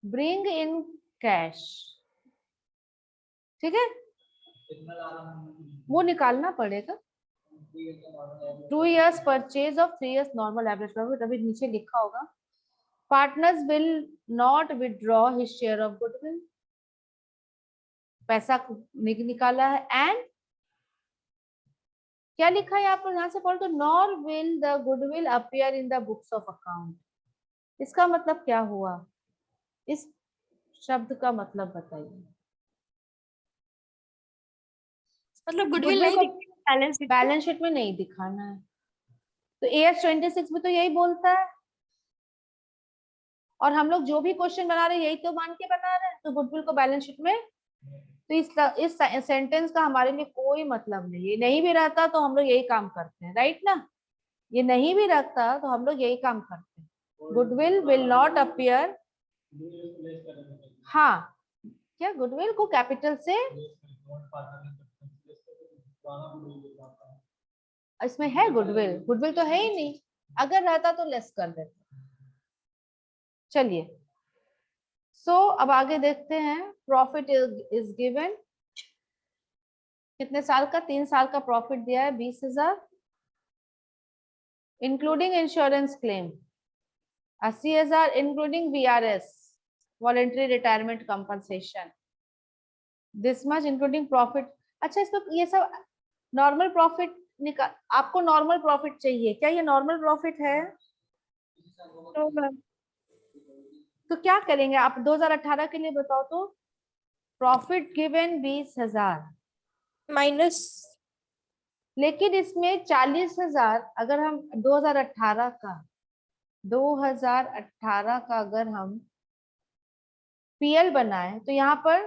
ब्रिंग इन कैश, ठीक है, वो निकालना पड़ेगा। 2 years purchase of 3 years normal average profit, अभी नीचे लिखा होगा, partners will not withdraw his share of goodwill, पैसा निकाला है, एंड क्या लिखा है यहाँ पर, यहाँ से पढ़ो तो, nor will the goodwill appear in the books of account, इसका मतलब क्या हुआ, इस शब्द का मतलब बताइए। मतलब गुडविल नहीं बैलेंस शीट में नहीं दिखाना है, तो AS 26 में तो यही बोलता है, और हम लोग जो भी क्वेश्चन बना रहे हैं यही तो मान के बना रहे हैं, तो गुडविल को बैलेंस शीट में, तो इस सेंटेंस का हमारे लिए कोई मतलब नहीं है, नहीं भी रहता तो हम लोग यही काम करते हैं, राइट ना। ये नहीं भी रखता तो हम लोग यही काम करते हैं। गुडविल विल नॉट अपीयर, हाँ क्या गुडविल को कैपिटल से, इसमें है गुडविल, गुडविल तो है ही नहीं, अगर रहता तो लेस कर देते। चलिए अब आगे देखते हैं। प्रॉफिट इज गिवन, कितने साल का, 3 साल का प्रॉफिट दिया है 20,000, including insurance claim 80,000, including VRS voluntary retirement compensation this much, including profit. अच्छा इसमें ये सब नॉर्मल प्रॉफिट निकाल, आपको नॉर्मल प्रॉफिट चाहिए क्या, ये नॉर्मल प्रॉफिट है? तो क्या करेंगे आप 2018 के लिए बताओ तो। प्रॉफिट गिवन 20,000 माइनस, लेकिन इसमें 40,000 अगर हम 2018 का अगर हम PL बनाए तो यहाँ पर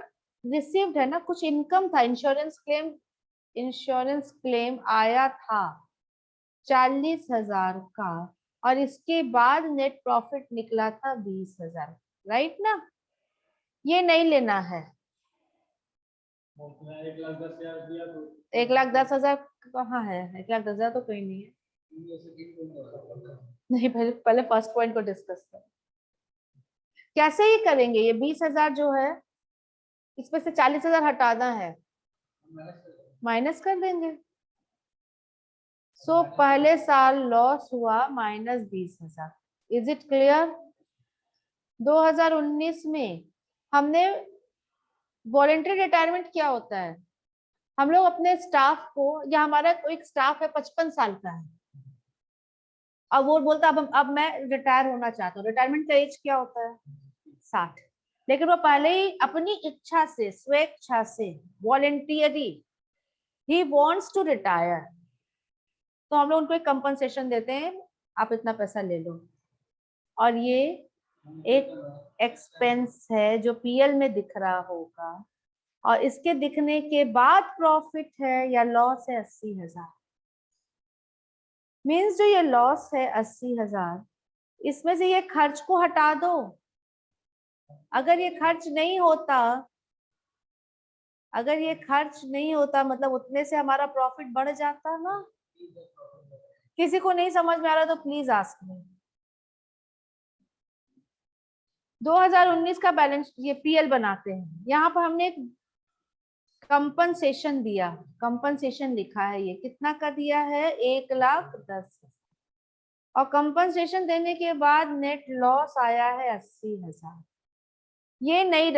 रिसीव्ड है ना, कुछ इनकम था, इंश्योरेंस क्लेम आया था 40,000 का, और इसके बाद नेट प्रॉफिट निकला था 20,000, राइट ना? ये नहीं लेना है। 1,10,000 कहाँ है? 1,10,000 तो कहीं नहीं है। नहीं, पहले फर्स्ट पॉइंट को डिस्कस करें। कैसे ही करेंगे? ये 20,000 जो है इसमें से 40,000 हटाना है, माइनस कर देंगे। पहले साल लॉस हुआ -20,000। Is it clear? 2019 में हमने वॉलेंटरी रिटायरमेंट क्या होता है, हम लोग अपने स्टाफ को, या हमारा एक स्टाफ है 55 साल का है, अब वो बोलता है अब मैं रिटायर होना चाहता हूँ, रिटायरमेंट का एज क्या होता है? 60, लेकिन वो पहले ही अपनी इच्छा से, स्वेच्छा से, voluntary he wants to retire, तो हम लोग उनको एक कंपनसेशन देते हैं, आप इतना पैसा ले लो, और ये एक एक्सपेंस है जो PL में दिख रहा होगा, और इसके दिखने के बाद प्रॉफिट है या लॉस है 80,000। मीन्स जो ये लॉस है 80,000, इसमें से ये खर्च को हटा दो। अगर ये खर्च नहीं होता, मतलब उतने से हमारा प्रॉफिट बढ़ जाता ना। किसी को नहीं समझ में आ रहा तो प्लीज आस्क मी। 2019 का बैलेंस, ये PL बनाते हैं, यहाँ पर हमने एक कंपनसेशन दिया, कंपनसेशन लिखा है, ये कितना का दिया है? 1,10,000, और कंपनसेशन देने के बाद नेट लॉस आया है 80,000। ये नहीं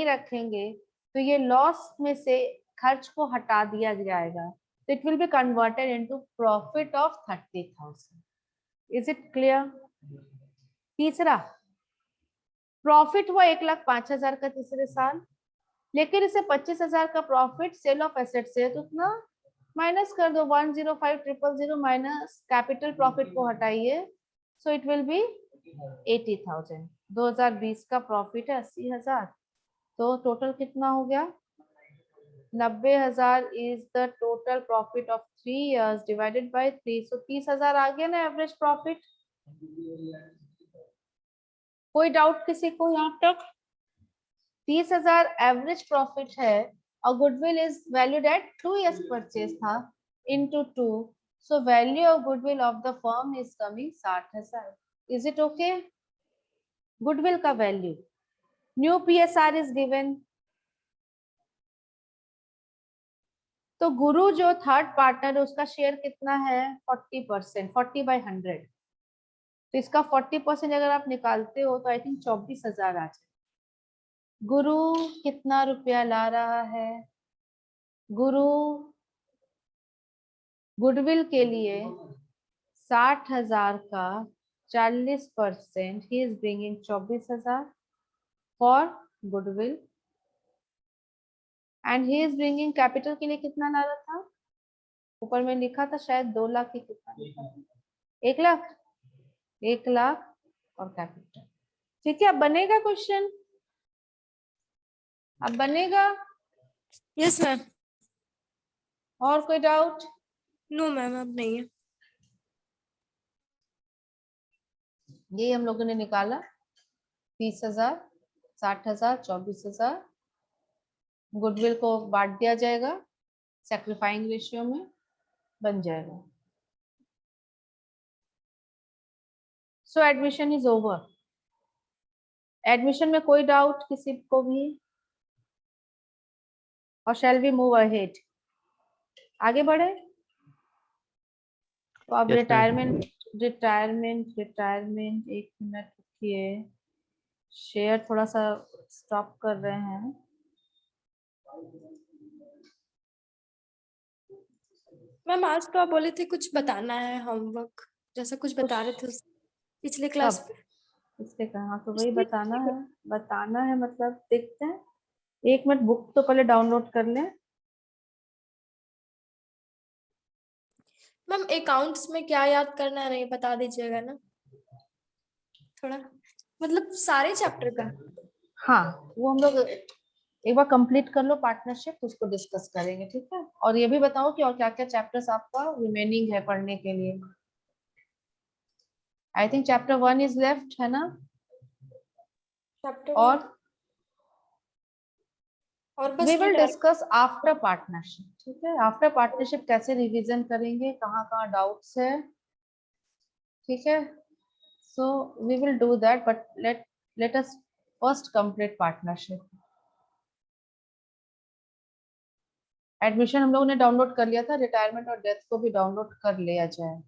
रखेंगे तो ये लॉस में से खर्च को हटा दिया जाएगा, तो it will be converted into profit of 30,000। Is it clear? तीसरा, प्रॉफिट हुआ 1,05,000 का तीसरे साल, लेकिन इसे 25,000 का प्रॉफिट सेल ऑफ एसेट से, तो उतना माइनस कर दो, 105,000 माइनस कैपिटल प्रॉफिट को हटाइए, सो इट विल बी 80,000। 2020 का प्रॉफिट है 80,000, तो टोटल कितना हो गया? 90,000 is the total profit of 3 years divided by 3, सो 30,000 आ गया ना एवरेज प्रॉफिट। कोई डाउट किसी को यहाँ तक? 30,000 एवरेज प्रॉफिट है, और goodwill is valued at 2 years purchase था into 2, so value of goodwill of the firm is coming 60,000। Is it okay? Goodwill का value, new PSR is given. तो गुरु जो थर्ड पार्टनर है उसका शेयर कितना है? 40%, 40/100, तो इसका 40% अगर आप निकालते हो तो आई थिंक 24,000 आ जाए। गुरु कितना रुपया ला रहा है? गुरु गुडविल के लिए 60,000 का 40%, ही is bringing 24,000 for goodwill, and he is bringing capital के लिए कितना ला रहा था? ऊपर में लिखा था शायद 2 लाख की, कितना लिखा था? 1 लाख, 1 लाख और कैपिटल। ठीक है, अब बनेगा क्वेश्चन? अब बनेगा? Yes ma'am. और कोई डाउट? नो मैम अब नहीं है। ये हम लोगों ने निकाला 30,000, 60,000, 24,000। गुडविल को बांट दिया जाएगा सैक्रिफाइंग रेशियो में, बन जाएगा। सो एडमिशन इज ओवर। एडमिशन में कोई डाउट किसी को भी? और शैल वी मूव अहेड, आगे बढ़े? तो अब Yes, ma'am. Retirement retirement retirement, एक मिनट रुकिए, शेयर थोड़ा सा स्टॉप कर रहे हैं। मैम आज तो आप बोले थे कुछ बताना है, होमवर्क जैसा कुछ बता रहे थे पिछले क्लास कब? में। इसके कहा तो वही पिछले- बताना है मतलब देखते हैं। एक मिनट बुक तो पहले डाउनलोड कर लें। मैम अकाउंट्स में क्या याद करना है, बता दीजिएगा ना थोड़ा, मतलब सारे चैप्टर का। हाँ, वो हम लोग एक बार कंप्लीट कर लो पार्टनरशिप, उसको डिस्कस करेंगे, ठीक है? और ये भी बताओ कि और क्या क्या चैप्टर्स आपका रिमेनिंग है पढ़ने के लिए। I think chapter 1 is left, है ना? चैप्टर और बस we will retire. Discuss after partnership, ठीक है? आफ्टर पार्टनरशिप कैसे रिवीजन करेंगे, कहाँ कहाँ डाउट्स है, ठीक है? So we will do that, but let us first complete partnership. Admission हम लोगों ने डाउनलोड कर लिया था, रिटायरमेंट और डेथ को भी डाउनलोड कर लिया जाए।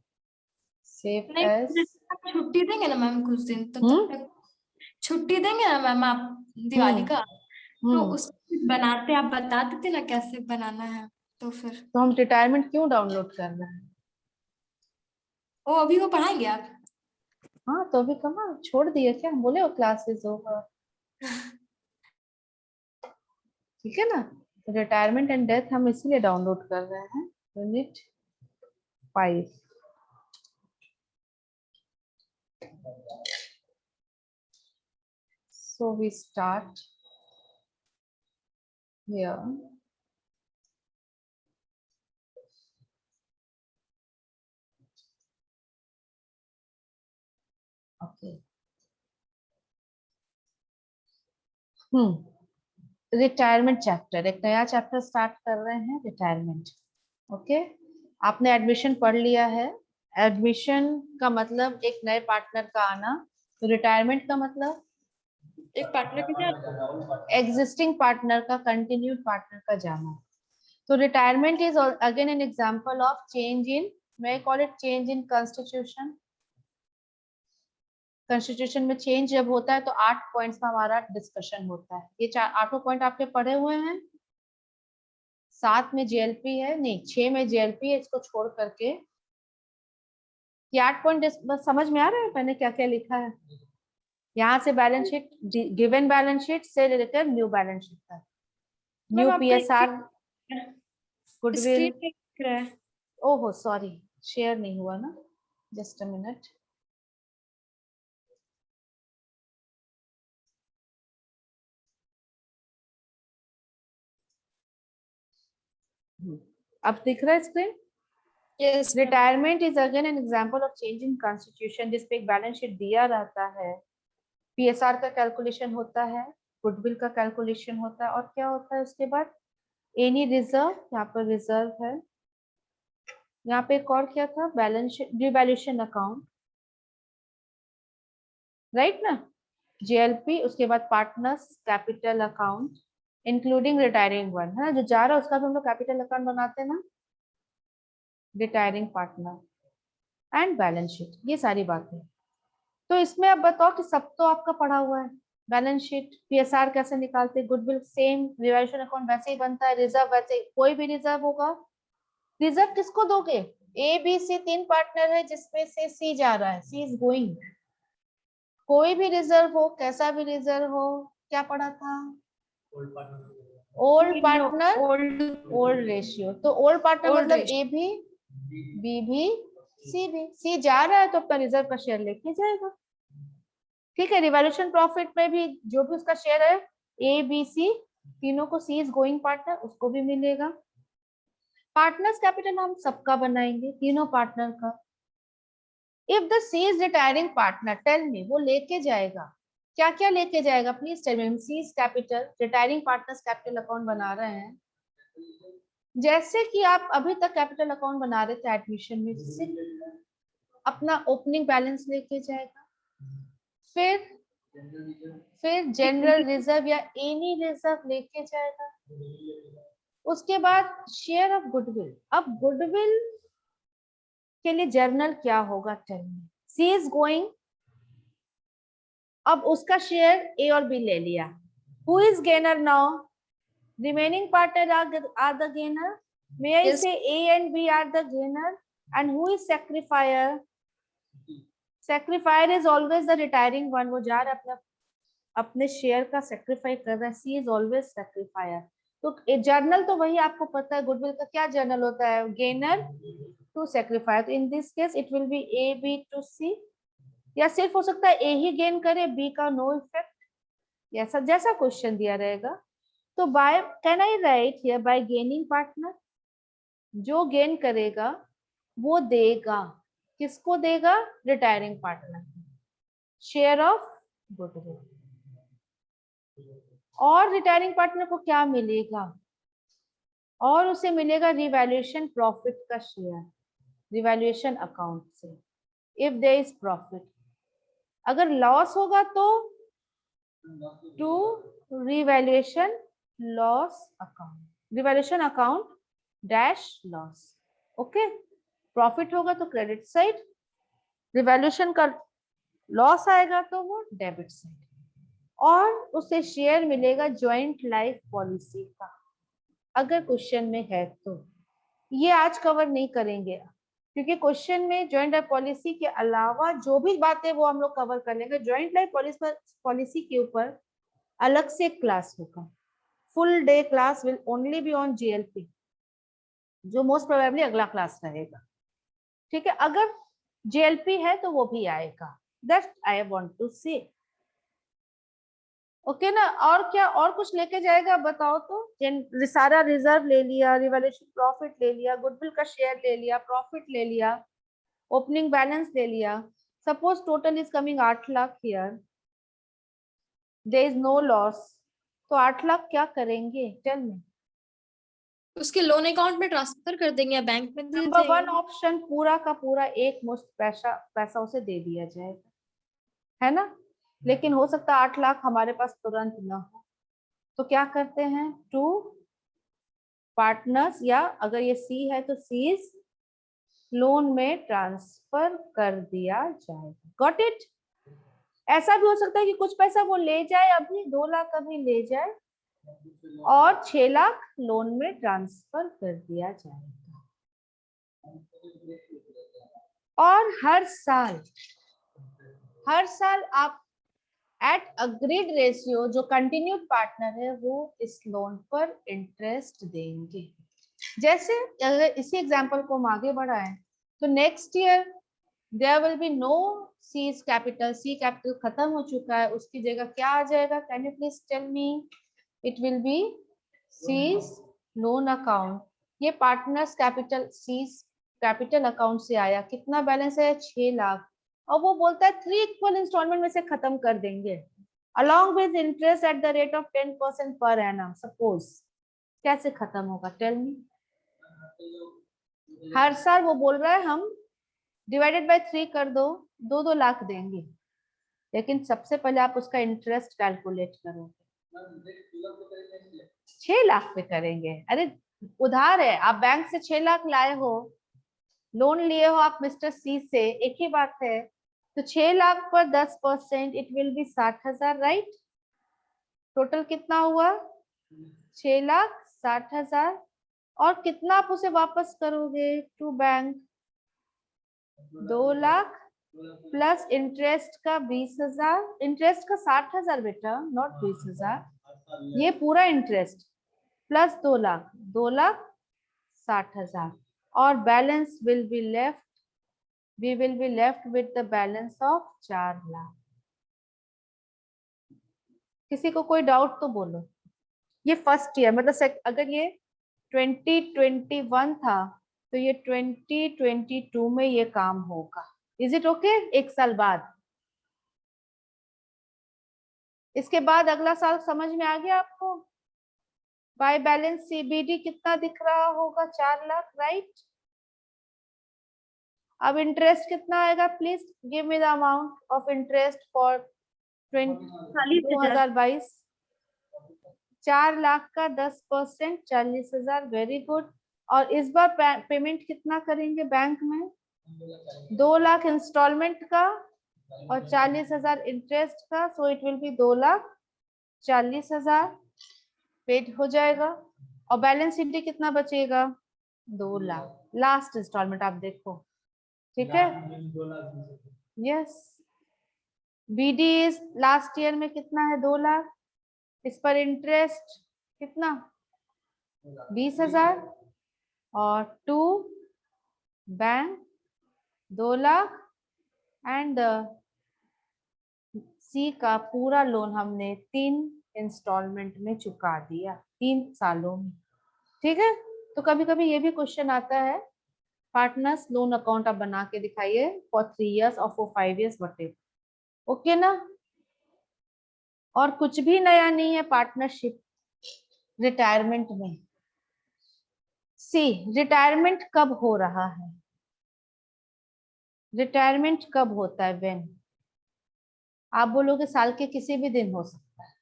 सेव नहीं, एज। छुट्टी देंगे ना मैम कुछ दिन, तो तब तक छुट्टी देंगे ना मैम आप दिवाली का, तो उस बनाते आप बता देते ना कैसे बनाना है, तो फिर तो हम रिटायरमेंट क्यों डाउनलोड कर रहे हैं? वो अभी वो पढ़ाएंगे आप। हाँ, तो अभी कहाँ छोड़ दिए क्या? हम बोले वो क्लासेस होगा, ठीक है ना? रिटायरमेंट एंड डेथ हम इसीलिए डाउनलोड कर रहे हैं। Unit 5। So we start here. Okay. Retirement chapter, एक नया चैप्टर स्टार्ट कर रहे हैं, रिटायरमेंट। ओके, आपने एडमिशन पढ़ लिया है। एडमिशन का मतलब एक नए पार्टनर का आना, तो रिटायरमेंट का मतलब एक पार्टनर के साथ एग्जिस्टिंग पार्टनर का, कंटिन्यूड पार्टनर का जाना। तो retirement is again an example of change in, may I call it change in constitution। Constitution में चेंज जब होता है तो 8 पॉइंट्स का हमारा डिस्कशन होता है। ये 8 पॉइंट आपके पढ़े हुए हैं। 7 में जेएलपी है, नहीं 6 में जेएलपी है, इसको छोड़ करके ये 8 पॉइंट बस समझ में आ रहा है मैंने क्या क्या लिखा है। यहाँ से balance sheet, given balance sheet से लेकर न्यू बैलेंस शीट तक, न्यू पीएसआर, गुडविल। स्क्रीन दिख रहा है। ओहो सॉरी, शेयर नहीं हुआ ना, जस्ट अ मिनट। अब दिख रहा है screen? Yes retirement is again an example of change in constitution, जिसपे एक बैलेंस शीट दिया रहता है, पीएसआर का कैलकुलेशन होता है, गुडविल का कैलकुलेशन होता है, और क्या होता है उसके बाद एनी रिजर्व, यहाँ पर रिजर्व है, यहाँ पे एक और क्या था, balance sheet, revaluation account, right ना? जेएलपी, उसके बाद partners capital account including retiring one, है ना? जो जा रहा है उसका भी हम लोग कैपिटल अकाउंट बनाते हैं ना, retiring partner and balance sheet, ये सारी बातें। तो इसमें अब बताओ कि सब तो आपका पढ़ा हुआ है, बैलेंस शीट, पीएसआर कैसे निकालते, गुडविल सेम, रिवैल्यूएशन अकाउंट वैसे ही बनता है, रिजर्व वैसे, कोई भी रिजर्व होगा। रिजर्व किसको दोगे? ए बी सी 3 पार्टनर है जिसमें से सी जा रहा है, सी इज गोइंग। कोई भी रिजर्व हो, कैसा भी रिजर्व हो, क्या पढ़ा था? Old partner old old ratio. तो ओल्ड पार्टनर Old मतलब ratio। ए भी, बी भी, सी भी। सी जा रहा है तो अपना रिजर्व का शेयर लेके जाएगा, ठीक है? रिवैल्यूएशन प्रॉफिट में भी जो भी उसका शेयर है, ए बी सी तीनों को, सी इज गोइंग पार्टनर, उसको भी मिलेगा। पार्टनर्स कैपिटल हम सबका बनाएंगे, तीनों पार्टनर का, if the C is retiring partner, tell me वो लेके जाएगा क्या क्या लेके जाएगा, please tell me. C is capital, retiring partners capital account बना रहे हैं, जैसे कि आप अभी तक कैपिटल अकाउंट बना रहे थे एडमिशन में, सिर्फ अपना ओपनिंग बैलेंस लेके जाएगा, फिर जनरल रिजर्व या एनी रिजर्व लेके जाएगा, उसके बाद शेयर ऑफ गुडविल। अब गुडविल के लिए जर्नल क्या होगा, tell me. C is going, अब उसका शेयर ए और बी ले लिया, who is gainer now, remaining partner are the gainer, may I Yes. Say A and B are the gainer, and who is sacrificer, sacrificer is always the retiring one, वो जा रहा है अपने share का sacrifice कर रहा है, सी is always सैक्रिफायर। तो जर्नल तो वही आपको पता है, गुडविल का क्या जर्नल होता है, गेनर टू सैक्रिफायर। तो in this case it will be A B to C, या सिर्फ हो सकता है ए ही गेन करे, बी का नो इफेक्ट, ऐसा जैसा क्वेश्चन दिया रहेगा। तो by can I write here by gaining partner, जो गेन करेगा वो देगा, किसको देगा, retiring partner, share of goodwill. और रिटायरिंग पार्टनर को क्या मिलेगा, और उसे मिलेगा रिवैल्यूएशन प्रॉफिट का शेयर, रिवैल्यूएशन अकाउंट से, इफ देयर इज प्रॉफिट। अगर लॉस होगा तो to revaluation loss account, revaluation account dash loss, okay. Profit होगा तो क्रेडिट साइड, रिवैल्यूएशन का लॉस आएगा तो वो डेबिट साइड, और उसे शेयर मिलेगा ज्वाइंट लाइफ पॉलिसी का, अगर क्वेश्चन में है तो। ये आज कवर नहीं करेंगे क्योंकि क्वेश्चन में ज्वाइंट लाइफ पॉलिसी के अलावा जो भी बातें वो हम लोग कवर कर लेंगे। ज्वाइंट लाइफ पॉलिसी के ऊपर अलग से क्लास होगा, full day class will only be on GLP, जो मोस्ट प्रोबेबली अगला क्लास रहेगा, ठीक है। अगर जीएलपी है तो वो भी आएगा, दैट आई वांट टू से, ओके ना। और क्या और कुछ लेके जाएगा बताओ तो, सारा रिजर्व ले लिया, रिवैल्यूएशन प्रॉफिट ले लिया, गुडविल का शेयर ले लिया, प्रॉफिट ले लिया, ओपनिंग बैलेंस ले लिया। Suppose total is coming 8 lakh here, there is no loss, तो 8 लाख क्या करेंगे, टेल मी। उसके लोन अकाउंट में ट्रांसफर कर देंगे या बैंक में दे नंबर वन देंगे। ऑप्शन, पूरा का पूरा एक मुश्त पैसा उसे दे दिया जाएगा, है ना। लेकिन हो सकता है 8 लाख हमारे पास तुरंत ना हो, तो क्या करते हैं, टू पार्टनर्स, या अगर ये सी है तो सीज लोन में ट्रांसफर कर दिया जाएगा, गॉट इट। ऐसा भी हो सकता है कि कुछ पैसा वो ले जाए, अभी 2 लाख अभी ले जाए और 6 लाख लोन में ट्रांसफर कर दिया जाएगा। और हर साल आप एट अग्रीड रेशियो, जो कंटिन्यूड पार्टनर है वो इस लोन पर इंटरेस्ट देंगे। जैसे अगर इसी एग्जांपल को हम आगे बढ़ाएं तो next year there will be no C's capital, C capital खत्म हो चुका है, उसकी जगह क्या आ जाएगा, can you please tell me. It will be C's loan account. ये partners capital C's capital account से आया, कितना बैलेंस है, 6 लाख, और वो बोलता है 3 इक्वल इंस्टॉलमेंट में से खत्म कर देंगे along with interest at the rate of 10% per annum। Suppose कैसे खत्म होगा, टेल मी। हर साल वो बोल रहा है हम डिवाइडेड बाय 3 कर दो, 2 लाख देंगे, लेकिन सबसे पहले आप उसका इंटरेस्ट कैलकुलेट करोगे, 6 लाख पे करेंगे। अरे उधार है, आप बैंक से 6 लाख लाए हो, लोन लिए हो आप मिस्टर सी से, एक ही बात है। तो 6 लाख पर 10% it will be 60,000, right. Total कितना हुआ, 6,60,000, और कितना आप उसे वापस करोगे to bank, 2 lakh plus interest का 20,000, इंटरेस्ट का 60,000 बेटा, नॉट 20,000, ये पूरा इंटरेस्ट प्लस 2 लाख, 2,60,000, और balance will be left, we will be left with the balance of 4 lakh. किसी को कोई डाउट तो बोलो। ये फर्स्ट ईयर मतलब अगर ये 2021 था तो ये 2022 में ये काम होगा, इज इट ओके? 1 साल बाद। इसके बाद अगला साल समझ में आ गया आपको? बाय बैलेंस सीबीडी कितना दिख रहा होगा? 4 लाख, राइट? अब इंटरेस्ट कितना आएगा? Please give me the amount of interest for 2022। 4 lakh का 10%, 40,000। Very good. और इस बार पेमेंट कितना करेंगे बैंक में? 2 लाख इंस्टॉलमेंट का और 40,000 इंटरेस्ट का, सो इट विल बी 2,40,000 पेड हो जाएगा। और बैलेंस शीट कितना बचेगा? 2 लाख। लास्ट इंस्टॉलमेंट आप देखो, ठीक है? यस। बीडी लास्ट ईयर में कितना है? 2 लाख। इस पर इंटरेस्ट कितना? 20,000 और 2 बैंक 2 लाख एंड सी का पूरा लोन हमने 3 इंस्टॉलमेंट में चुका दिया, 3 सालों में। ठीक है? तो कभी कभी ये भी क्वेश्चन आता है, पार्टनर्स लोन अकाउंट आप बना के दिखाइए फॉर 3 years और फॉर 5 years वटे। ओके ना? और कुछ भी नया नहीं है पार्टनरशिप रिटायरमेंट में। सी, रिटायरमेंट कब हो रहा है? रिटायरमेंट कब होता है? व्हेन? आप बोलोगे साल के किसी भी दिन हो सकता है,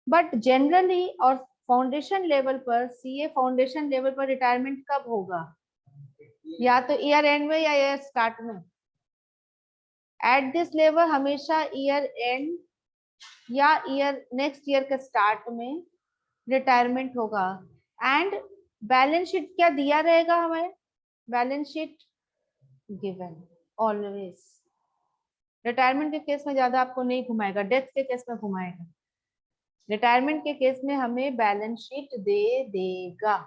बट जनरली और फाउंडेशन लेवल पर, सीए फाउंडेशन लेवल पर रिटायरमेंट कब होगा? या तो ईयर एंड में या ईयर स्टार्ट में। एट दिस लेवल हमेशा ईयर एंड या ईयर नेक्स्ट ईयर के स्टार्ट में रिटायरमेंट होगा। एंड बैलेंस शीट क्या दिया रहेगा हमें? Balance sheet given always. Retirement के केस में ज्यादा आपको नहीं घुमाएगा, डेथ के केस में घुमाएगा। रिटायरमेंट के केस में हमें बैलेंस शीट दे देगा,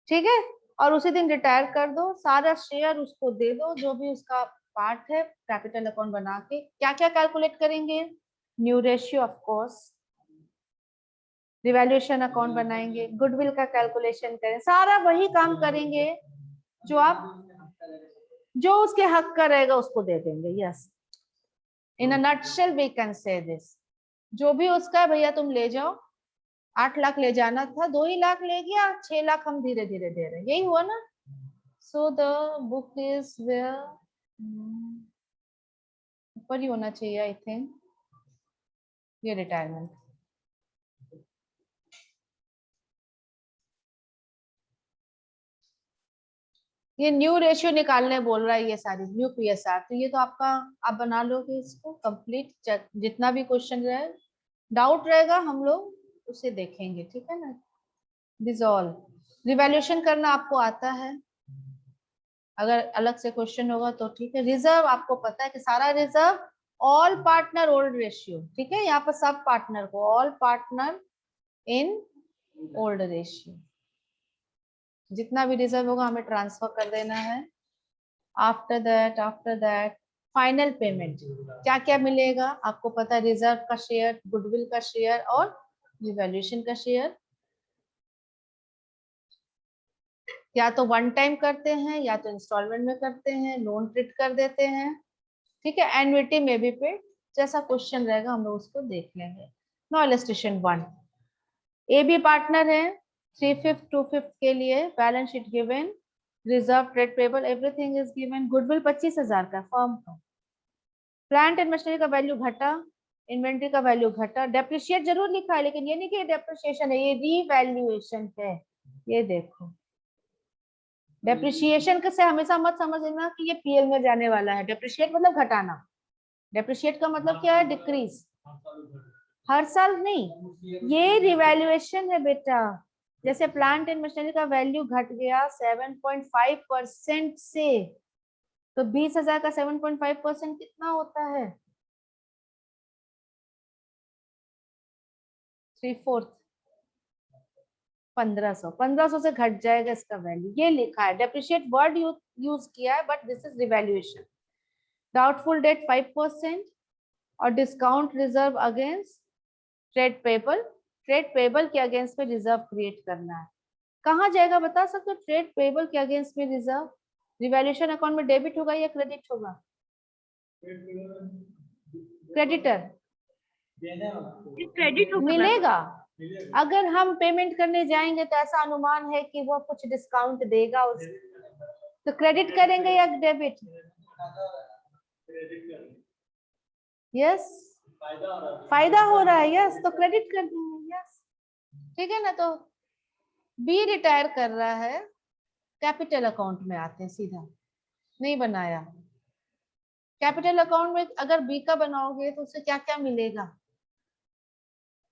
ठीक है? और उसी दिन रिटायर कर दो, सारा शेयर उसको दे दो, जो भी उसका पार्ट है, कैपिटल अकाउंट बना के। क्या क्या कैलकुलेट करेंगे? New ratio of course, revaluation account बनाएंगे, गुडविल का कैलकुलेशन करें, सारा वही काम करेंगे जो उसके हक का रहेगा उसको दे देंगे। Yes, in a nutshell we can say this. जो भी उसका है भैया तुम ले जाओ, 8 लाख ले जाना था, 2 ही लाख ले गया, 6 लाख हम धीरे धीरे दे रहे हैं। यही हुआ ना? So the book is where, ऊपर ही होना चाहिए आई थिंक, ये रिटायरमेंट। ये न्यू रेशियो निकालने बोल रहा है, ये सारी न्यू पीएसआर। तो ये तो आपका, आप बना लोगे इसको कंप्लीट। जितना भी क्वेश्चन रहे, डाउट रहेगा, हम लोग उसे देखेंगे, ठीक है ना? डिसॉल्व रिवैल्यूएशन करना आपको आता है, अगर अलग से क्वेश्चन होगा तो ठीक है। रिजर्व आपको पता है कि सारा reserve all partner old ratio, ठीक है? यहाँ पर सब पार्टनर को all partner in old ratio, जितना भी रिजर्व होगा हमें ट्रांसफर कर देना है। आफ्टर दैट फाइनल पेमेंट क्या क्या मिलेगा आपको पता है? रिजर्व का शेयर, गुडविल का शेयर और रिवैल्यूएशन का शेयर। या तो वन टाइम करते हैं या तो इंस्टॉलमेंट में करते हैं, लोन ट्रीट कर देते हैं, ठीक है? एन्युटी में भी पे, जैसा क्वेश्चन रहेगा हम लोग उसको देख लेंगे। No illustration 1, A B partner है, 3/5 2/5 के लिए balance sheet given, reserve, trade payable, everything is given. Goodwill 25,000 का फर्म का। प्लांट एंड मशीनरी का वैल्यू घटा, इन्वेंट्री का वैल्यू घटा। डेप्रिशिएट जरूर लिखा है, लेकिन ये नहीं कि डेप्रिशिएशन है, ये रीवैल्यूएशन है। ये देखो, डेप्रिशिएशन से हमेशा मत समझना कि ये पीएल में जाने वाला है। डेप्रिशिएट मतलब घटाना, डेप्रिशिएट का मतलब क्या है? डिक्रीज। हर साल नहीं, ये रिवैल्यूएशन है बेटा। जैसे प्लांट एंड मशीनरी का वैल्यू घट गया 7.5% से, तो 20,000 का 7.5% कितना होता है? 3/4, 1500। 1500 से घट जाएगा इसका वैल्यू, ये लिखा है। डेप्रिशिएट वर्ड यूज किया है, but this is revaluation. Doubtful debt 5% और discount reserve against trade payable. Trade payable के अगेंस्ट में रिजर्व क्रिएट करना है। कहाँ जाएगा बता सकते हो? ट्रेड पेबल के अगेंस्ट में रिजर्व रिवैल्यूएशन अकाउंट में डेबिट होगा या क्रेडिट होगा? क्रेडिटर क्रेडिट होगा मैम। मिलेगा। अगर हम पेमेंट करने जाएंगे तो ऐसा अनुमान है कि वो कुछ डिस्काउंट देगा तो क्रेडिट करेंगे या डेबिट? यस, फायदा हो रहा है। यस, तो क्रेडिट कर देंगे। यस, ठीक है ना। तो बी रिटायर कर रहा है, कैपिटल अकाउंट में आते हैं सीधा, नहीं बनाया। कैपिटल अकाउंट में अगर बी का बनाओगे तो उससे क्या क्या मिलेगा?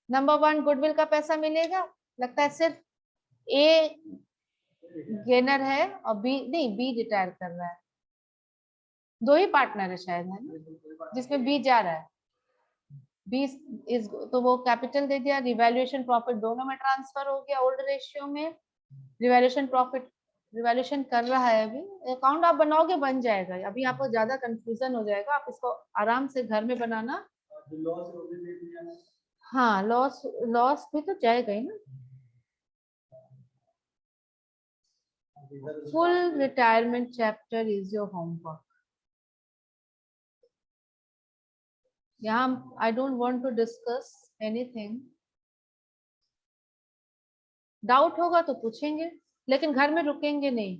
नंबर 1 गुडविल का पैसा मिलेगा। लगता है सिर्फ ए गेनर है और बी नहीं, बी रिटायर कर रहा है। 2 ही पार्टनर है शायद, है ना, जिसमें बी जा रहा है। बी इज तो वो कैपिटल दे दिया, रिवैल्यूएशन प्रॉफिट दोनों में ट्रांसफर हो गया ओल्ड रेशियो में। रिवैल्यूएशन प्रॉफिट रिवैल्यूएशन कर रहा है अभी। अकाउंट आप बनाओगे बन जाएगा। अभी आपको ज्यादा कंफ्यूजन हो जाएगा, आप इसको आराम से घर में बनाना। हाँ, लॉस लॉस भी तो जाएगा ही ना। Full retirement chapter is your homework. यहाँ I don't want to discuss anything. Doubt होगा तो पूछेंगे, लेकिन घर में रुकेंगे नहीं,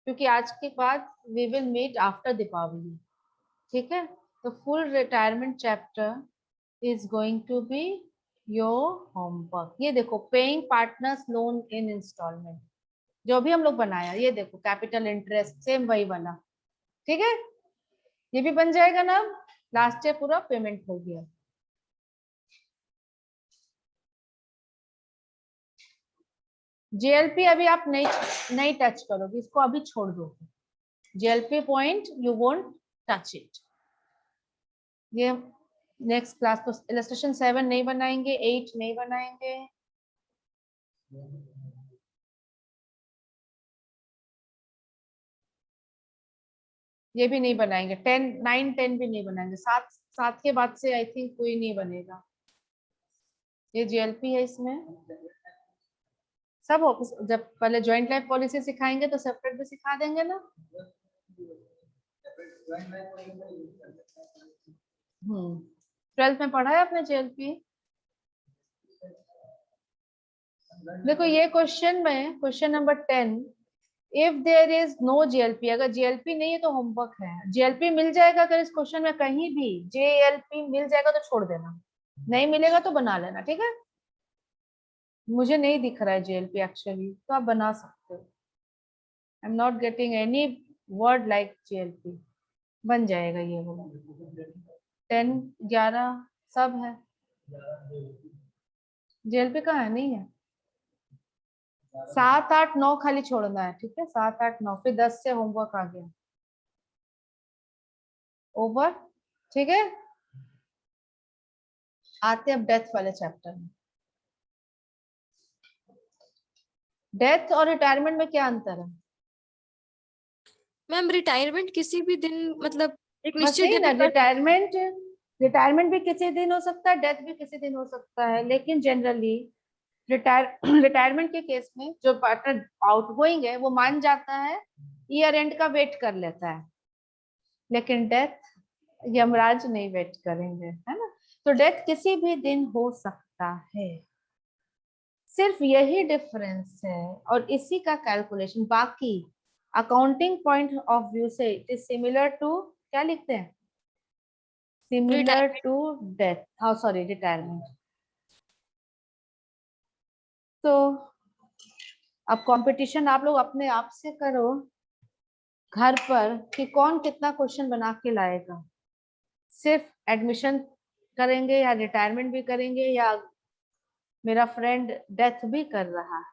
क्योंकि आज के बाद we will meet after Deepavali. ठीक है, तो full retirement chapter is going to be your homework. ये देखो, paying partners loan in installment, जो भी हम लोग बनाया, ये देखो कैपिटल इंटरेस्ट सेम वही वाला। ठीक है, ये भी बन जाएगा ना। लास्ट ईयर पूरा पेमेंट हो गया। जेएलपी अभी आप नहीं टच करोगे, इसको अभी छोड़ दो। JLP point you won't touch it. ये नेक्स्ट क्लास तो इलस्ट्रेशन 7 नहीं बनाएंगे, 8 नहीं बनाएंगे। ये भी नहीं बनाएंगे। 10 9 10 भी नहीं बनाएंगे। 7 के बाद से आई थिंक कोई नहीं बनेगा। ये जेएलपी है, इसमें सब जब पहले ज्वाइंट लाइफ पॉलिसी सिखाएंगे तो सेपरेट भी सिखा देंगे ना। 12th में पढ़ा है आपने जेएलपी? देखो ये क्वेश्चन में, question number 10, if there is no JLP, अगर जेएलपी नहीं है तो होमवर्क है। जेएलपी मिल जाएगा अगर इस क्वेश्चन में कहीं भी जेएलपी मिल जाएगा तो छोड़ देना, नहीं मिलेगा तो बना लेना। ठीक है, मुझे नहीं दिख रहा है जेएलपी एक्चुअली, तो आप बना सकते हो। I am not getting any word like JLP. बन जाएगा ये वाला। 10 11 सब है। जेएलपी कहाँ है? नहीं है। 7 8 9 खाली छोड़ना है। ठीक है, 7 8 9, फिर 10 से होमवर्क आ गया। ओवर। ठीक है, आते हैं अब डेथ वाले चैप्टर में। डेथ और रिटायरमेंट में क्या अंतर है? मैम रिटायरमेंट किसी भी दिन, मतलब एक बस निश्चित नहीं दिन ना, के बाद। रिटायरमेंट भी किसी दिन हो सकता है, डेथ भी किसी दिन हो सकता है, लेकिन जनरली रिटायरमेंट के केस में जो पार्टनर आउटगोइंग है वो मान जाता है, ईयर एंड का वेट कर लेता है। लेकिन डेथ यमराज नहीं वेट करेंगे, है ना। तो डेथ किसी भी दिन हो सकता है, सिर्फ यही डिफरेंस है। और इसी का कैलकुलेशन, बाकी अकाउंटिंग पॉइंट ऑफ व्यू से इट इज सिमिलर टू, क्या लिखते हैं, सिमिलर टू डेथ, हाँ सॉरी रिटायरमेंट। तो अब कंपटीशन आप लोग अपने आप से करो घर पर कि कौन कितना क्वेश्चन बना के लाएगा। सिर्फ एडमिशन करेंगे या रिटायरमेंट भी करेंगे, या मेरा फ्रेंड डेथ भी कर रहा है,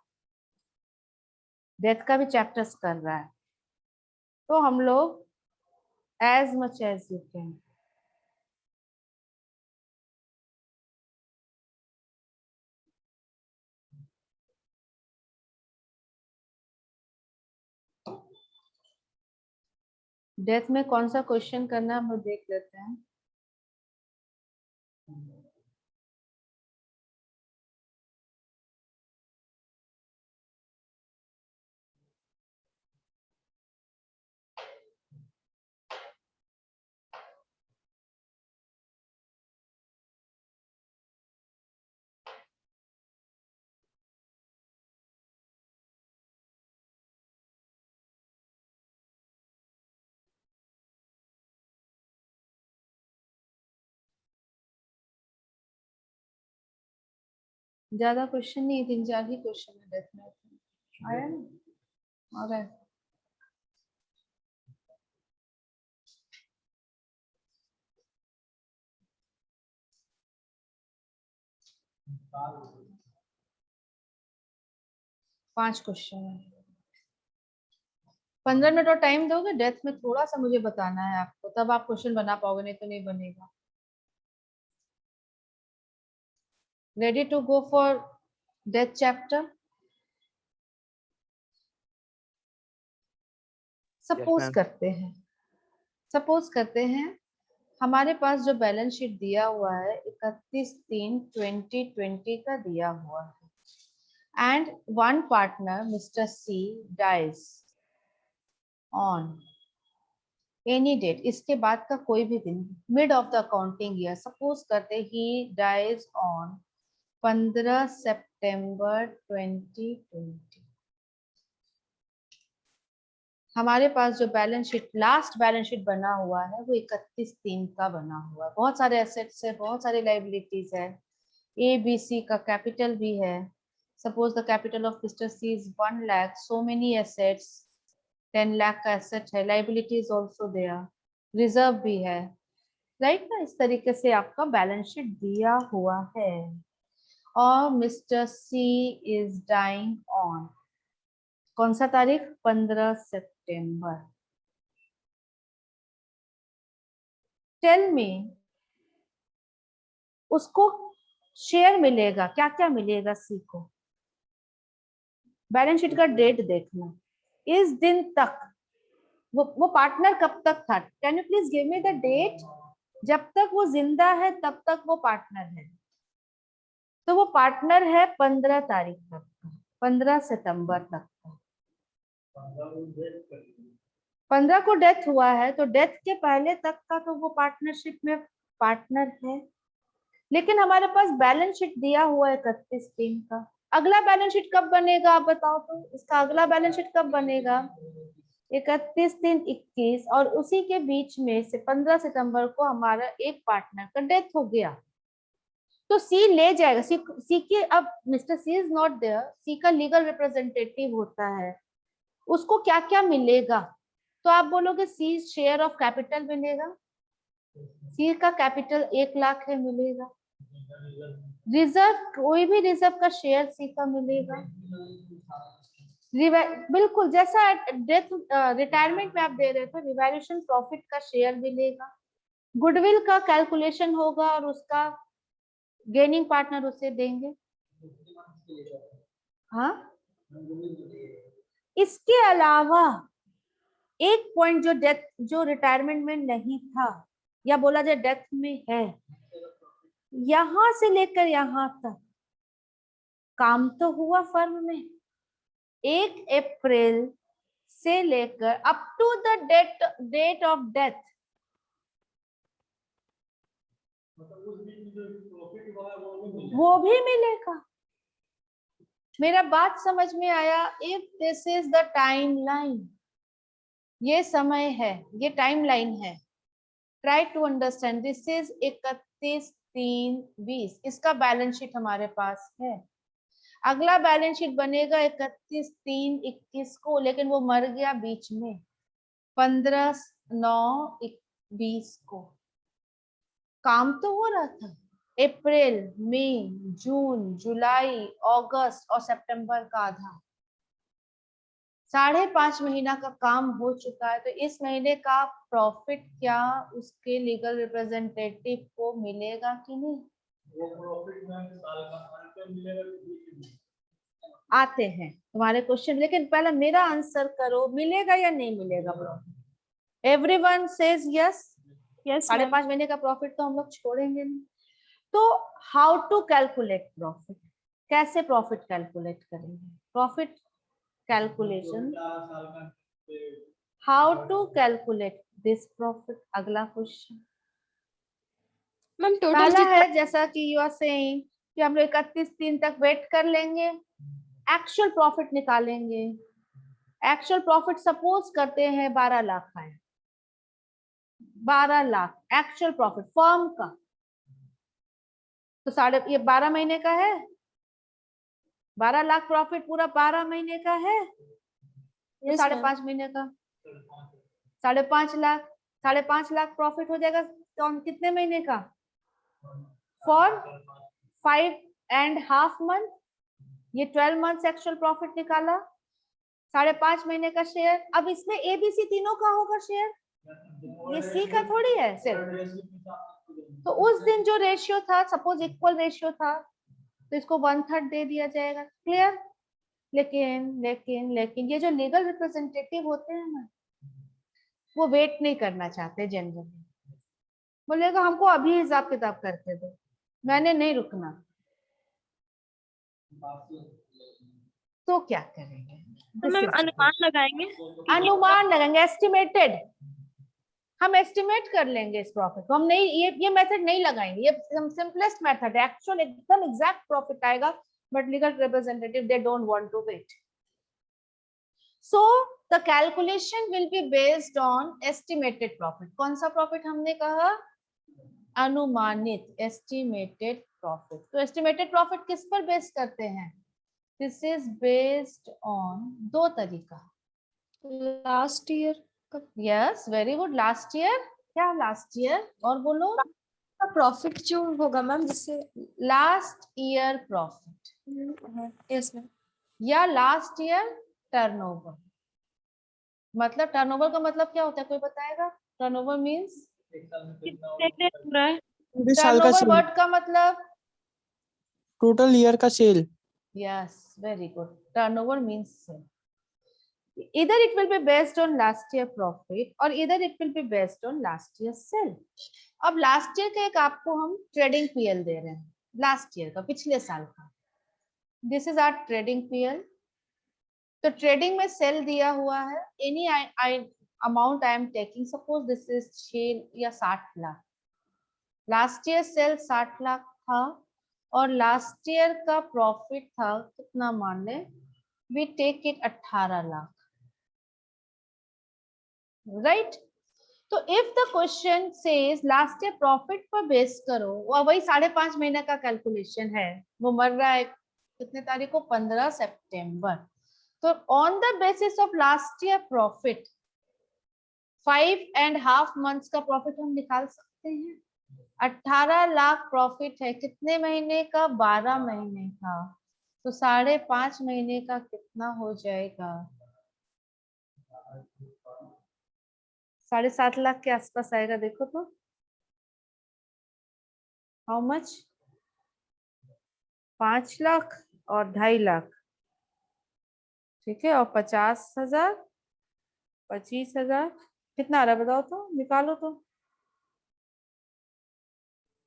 डेथ का भी चैप्टर्स कर रहा है, तो हम लोग as much as you can. Death में कौन सा क्वेश्चन करना है हम लोग देख लेते हैं। ज्यादा क्वेश्चन नहीं, 3-4 ही क्वेश्चन है डेथ में। आया ना? आ रहा है। पांच क्वेश्चन है। 15 मिनट और टाइम दोगे? डेथ में थोड़ा सा मुझे बताना है आपको, तब आप क्वेश्चन बना पाओगे, नहीं तो नहीं बनेगा। Ready to go for death chapter? ma'am. Suppose करते हैं हमारे पास जो बैलेंस शीट दिया हुआ है 31/3/2020 का दिया हुआ है, and one partner mister C dies on any date, इसके बाद का कोई भी दिन, mid of the accounting year, suppose करते ही डाइज ऑन 15 सितंबर 2020। हमारे पास जो balance sheet, last balance sheet बना हुआ है वो 31/3 का बना हुआ है। बहुत सारे एसेट्स है, बहुत सारी लाइबिलिटीज है, ए बी सी का कैपिटल भी है। Suppose the capital of mister C is 1 lakh, so many assets, 10 lakh का एसेट है, लाइबिलिटीज ऑल्सो देयर, रिजर्व भी है, राइट ना? इस तरीके से आपका बैलेंस शीट दिया हुआ है। और mister C is dying on कौन सा तारीख? 15 सितंबर। टेल मी, उसको शेयर मिलेगा, क्या क्या मिलेगा सी को? बैलेंस शीट का डेट देखना, इस दिन तक वो पार्टनर कब तक था? Can you please give me the date? जब तक वो जिंदा है तब तक वो पार्टनर है, तो वो पार्टनर है 15 तारीख तक का, 15 सितंबर तक का। 15 को डेथ हुआ है, तो डेथ के पहले तक का तो वो पार्टनरशिप में पार्टनर है। लेकिन हमारे पास बैलेंस शीट दिया हुआ है 31/3 का। अगला बैलेंस शीट कब बनेगा आप बताओ तो? इसका अगला बैलेंस शीट कब बनेगा? 31/3/21, और उसी के बीच में से 15 सितंबर को हमारा एक पार्टनर का डेथ हो गया, तो सी ले जाएगा। सी की, अब mister C is not there, C का लीगल रिप्रेजेंटेटिव होता है, उसको क्या क्या मिलेगा? तो आप बोलोगे सी शेयर ऑफ कैपिटल मिलेगा, सी का कैपिटल 1 लाख है, मिलेगा। रिजर्व, कोई भी रिजर्व का शेयर सी का मिलेगा। बिल्कुल जैसा डेथ रिटायरमेंट में आप दे रहे थे, रिवैल्यूएशन प्रॉफिट का शेयर मिलेगा। गुडविल का कैलकुलेशन होगा और उसका गेनिंग पार्टनर उसे देंगे। हाँ, इसके अलावा एक पॉइंट जो डेथ, जो रिटायरमेंट में नहीं था, या बोला जाए डेथ में है, यहां से लेकर यहां तक काम तो हुआ फर्म में। 1 अप्रैल से लेकर up to the date of death, वो भी मिलेगा। मेरा बात समझ में आया? If this is the time line, ये समय है, ये टाइम लाइन है, try to understand. This is 31/3/20, इसका बैलेंस शीट हमारे पास है। अगला बैलेंस शीट बनेगा 31/3/21 को, लेकिन वो मर गया बीच में 15/9/20 को। काम तो हो रहा था, अप्रैल, मई, जून, जुलाई, अगस्त और सितंबर का आधा, 5.5 महीना का काम हो चुका है। तो इस महीने का प्रॉफिट क्या उसके लीगल रिप्रेजेंटेटिव को मिलेगा कि नहीं? वो प्रॉफिट साल का अंत में मिलेगा। आते हैं तुम्हारे क्वेश्चन, लेकिन पहले मेरा आंसर करो, मिलेगा या नहीं मिलेगा profit? Everyone says yes. Yes 5.5 महीने का प्रॉफिट तो हम लोग छोड़ेंगे नहीं। तो हाउ टू कैलकुलेट प्रॉफिट? कैसे प्रॉफिट कैलकुलेट करेंगे? Profit calculation, how to calculate this profit? अगला क्वेश्चन मैम टोटल पहला है, जैसा कि यू आर सेइंग कि हम लोग 31/3 तक वेट कर लेंगे, एक्चुअल प्रॉफिट निकालेंगे। एक्चुअल प्रॉफिट सपोज करते हैं 12 लाख है, 12 लाख एक्चुअल प्रॉफिट फर्म का, तो 12 महीने का है, 12 लाख प्रॉफिट पूरा 12 महीने का है, ये Yes, 5.5 महीने का, 5.5 लाख प्रॉफिट हो जाएगा तो कितने महीने का, फॉर 5.5 मंथ, ये 12 मंथ एक्चुअल प्रॉफिट निकाला, 5.5 महीने का शेयर। अब इसमें एबीसी तीनों का होगा शेयर, ये सी का थोड़ी है सिर्फ। तो उस दिन जो रेशियो था, सपोज इक्वल रेशियो था, तो इसको 1/3 दे दिया जाएगा। क्लियर? लेकिन ये जो लीगल रिप्रेजेंटेटिव होते हैं ना, वो वेट नहीं करना चाहते जनरली, बोलेगा हमको अभी हिसाब किताब करके दो, मैंने नहीं रुकना। तो क्या करेंगे? तो मैम अनुमान लगाएंगे, अनुमान लगाएंगे, एस्टिमेटेड, हम एस्टिमेट कर लेंगे इस प्रॉफिट को। हम नहीं, ये मेथड नहीं लगाएंगे, ये सिंपलेस्ट मेथड है, एक्चुअल एकदम एग्जैक्ट प्रॉफिट आएगा, but legal representative they don't want to wait. So the calculation will be based on estimated profit. कौन सा प्रॉफिट हमने कहा? अनुमानित, एस्टिमेटेड प्रॉफिट। तो एस्टिमेटेड प्रॉफिट किस पर बेस करते हैं? दिस इज बेस्ड ऑन दो तरीका। लास्ट ईयर का yes, very good, last year. क्या लास्ट ईयर? और बोलो। प्रॉफिट जो होगा मैम, जिससे last year profit yes ma'am, या लास्ट ईयर टर्नओवर। मतलब टर्नओवर का मतलब क्या होता है, कोई बताएगा? टर्नओवर मींस, पूरे साल का टर्नओवर सेल, वर्ड का मतलब, टोटल ईयर का sale. Yes, very good, turnover means sale. Either it will be based on last year profit or either it will be based on last year sale. अब last year का एक आपको हम trading PL दे रहे हैं, last year का, पिछले साल का। This is our trading PL. तो ट्रेडिंग में सेल दिया हुआ है, any amount I am taking, suppose this is 6 या 60 lakh. Last year sale 60 lakh था और लास्ट ईयर का प्रॉफिट था कितना, मान ले we take it 18 lakh, right? तो if the question says last year profit पर बेस करो, वो वही 5.5 महीने का कैलकुलेशन है, वो मर रहा है कितने तारीख को, 15 सितंबर। तो on the basis of last year profit 5.5 months का प्रॉफिट हम निकाल सकते हैं। 18 लाख प्रॉफिट है, कितने महीने का? 12 महीने का। तो 5.5 महीने का कितना हो जाएगा? 7.5 लाख के आसपास आएगा। देखो तो हाउ मच, 5 लाख और 2.5 लाख, ठीक है, और 50,000, 25,000, कितना आ रहा है बताओ तो, निकालो तो।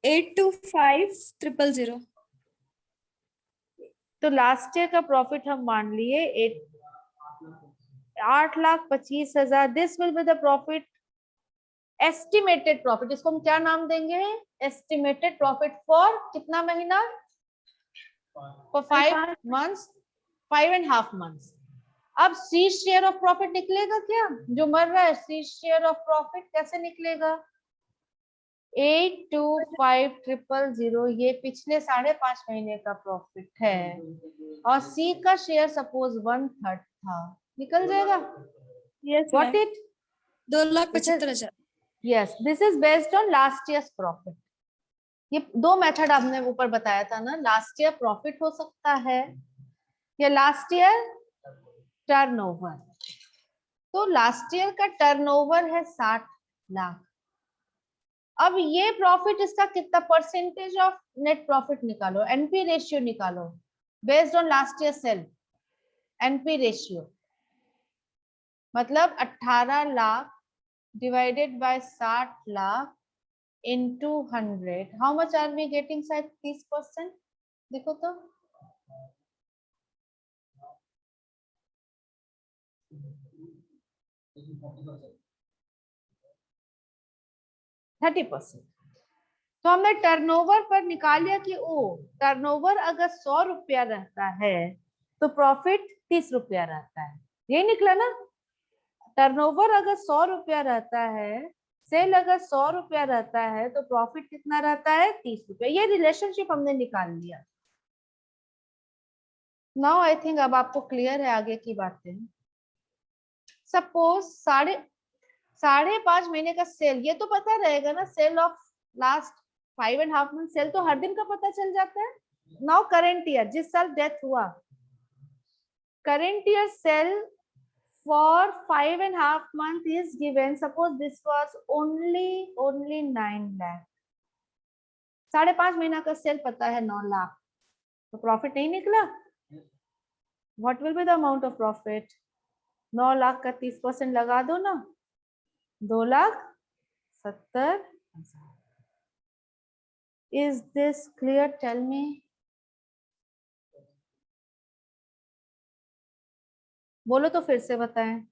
825,000। तो लास्ट ईयर का प्रॉफिट हम मान लिए 8,25,000। This will be the profit, estimated profit. इसको हम क्या नाम देंगे? एस्टिमेटेड प्रॉफिट फॉर कितना महीना? For 5 months, 5.5 months. अब सी शेयर ऑफ प्रॉफिट निकलेगा क्या, जो मर रहा है? सी शेयर ऑफ प्रॉफिट कैसे निकलेगा? 825,000, ये पिछले 5.5 महीने का प्रॉफिट है और सी का शेयर सपोज 1/3 था, निकल जाएगा। Yes Got it? 2,75,000। Yes, this is based on last year's profit. ये दो मेथड आपने ऊपर बताया था ना, लास्ट ईयर प्रॉफिट हो सकता है या लास्ट ईयर टर्नओवर। तो लास्ट ईयर का टर्नओवर है 60 लाख। अब ये प्रॉफिट, इसका कितना परसेंटेज ऑफ नेट प्रॉफिट निकालो, एनपी रेशियो निकालो based on last year cell. NP ratio मतलब 18 lakh divided by 60 lakh into 100, how much are we getting? शायद 30%। देखो तो, %30। तो हमने टर्नओवर पर निकाल लिया कि ओ टर्नओवर अगर 100 रुपया रहता है तो प्रॉफिट 30 रुपया रहता है, ये निकला ना। टर्नओवर अगर 100 रुपया रहता है, सेल अगर 100 रुपया रहता है, तो प्रॉफिट कितना रहता है? 30 रुपया। ये रिलेशनशिप हमने निकाल लिया। नाउ आई थिंक अब आपको क्लियर है आगे की बातें। सपोज साढ़े 5 महीने का सेल, ये तो पता रहेगा ना, sale of last 5.5 month, sale तो हर दिन का पता चल जाता है। नाउ करेंट ईयर, जिस साल डेथ हुआ, current year sale for 5.5 month is given. Suppose this was only 9 lakh, 5.5 महीना का सेल पता है 9 लाख, तो प्रॉफिट नहीं निकला। What will be the amount of profit? 9 lakh का 30% लगा दो ना, 2,70,000। Is this clear? Tell me. बोलो तो फिर से बताएं।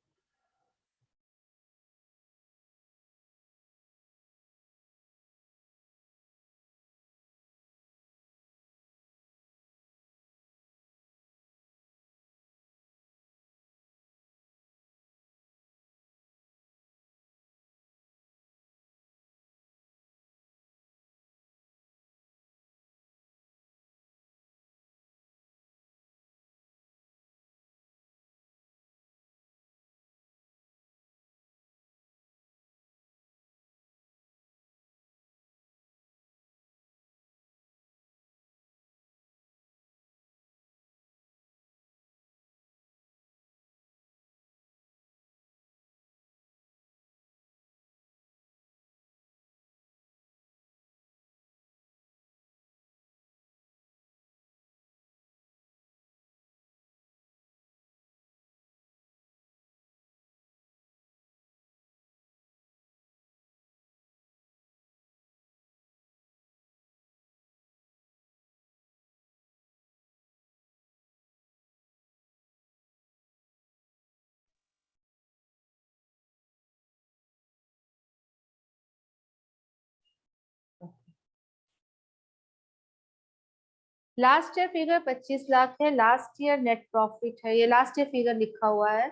लास्ट ईयर फिगर 25 लाख है, लास्ट ईयर नेट प्रॉफिट है, ये लास्ट ईयर फिगर लिखा हुआ है।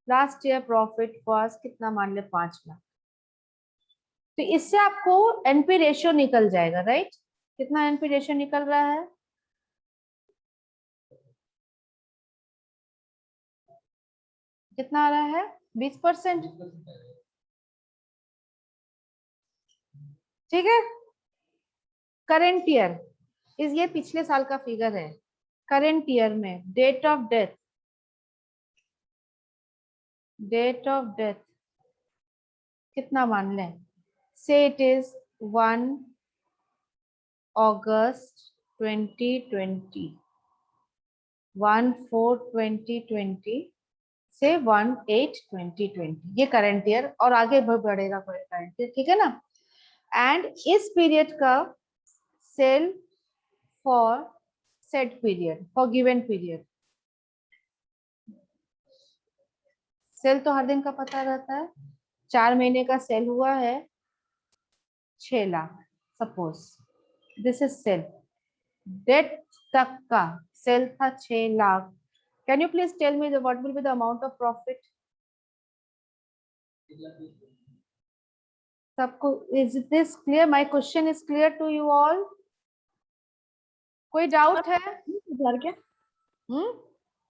लास्ट ईयर प्रॉफिट वाज कितना, मान ले 5 लाख। तो इससे आपको एनपी रेशियो निकल जाएगा, राइट? कितना एनपी रेशियो निकल रहा है? कितना आ रहा है? 20%। ठीक है। करेंट ईयर इस, ये पिछले साल का फिगर है। करेंट ईयर में डेट ऑफ डेथ कितना मान लें? से इट इज 1 अगस्त 2020, 1/4/2020 से 1/8/2020, ये करंट ईयर, और आगे बढ़ेगा करंट ईयर, ठीक है ना। एंड इस पीरियड का sale for set period, for given period, sale तो हर दिन का पता रहता है। 4 महीने का सेल हुआ है 6 lakh, suppose this is sale. Date तक का सेल था 6 lakh. Can you please tell me what will be the amount of profit? सबको is this clear? My question is clear to you all? कोई डाउट है? 1,20,000 क्या?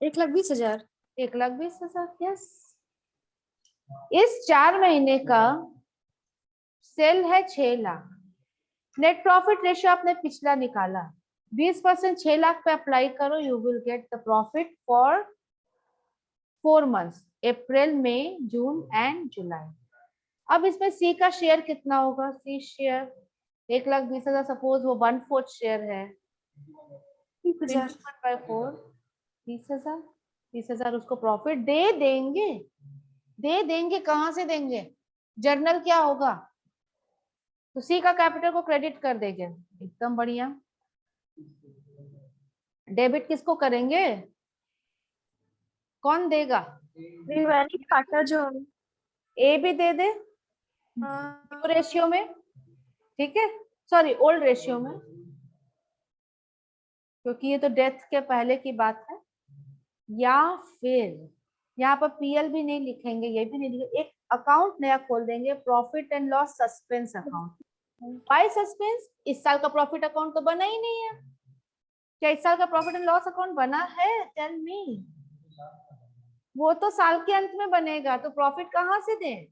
1,20,000। 1,20,000, यस। इस 4 महीने का सेल है 6 लाख। नेट प्रॉफिट रेशियो आपने पिछला निकाला, 20% 6 लाख पे अप्लाई करो, you will get the profit for 4 months, April, May, June and July. अब इसमें सी का शेयर कितना होगा? सी शेयर 1,20,000, सपोज वो 1/4 शेयर है, 20/4, 30,000। 30,000 उसको प्रॉफिट दे देंगे। कहां से देंगे? जर्नल क्या होगा, तो सी का कैपिटल को क्रेडिट कर देंगे, एकदम बढ़िया। डेबिट किसको करेंगे? कौन देगा? खाता जो ए भी दे दे रेशियो में, ठीक है, सॉरी ओल्ड रेशियो में, क्योंकि ये तो डेथ के पहले की बात है। या फिर यहाँ पर पीएल भी नहीं लिखेंगे, ये भी नहीं लिखेंगे, एक अकाउंट नया खोल देंगे, profit and loss suspense account. Why suspense? इस साल का प्रॉफिट अकाउंट तो बना ही नहीं है, क्या इस साल का प्रॉफिट एंड लॉस अकाउंट बना है? Tell me. वो तो साल के अंत में बनेगा, तो प्रॉफिट कहाँ से दें?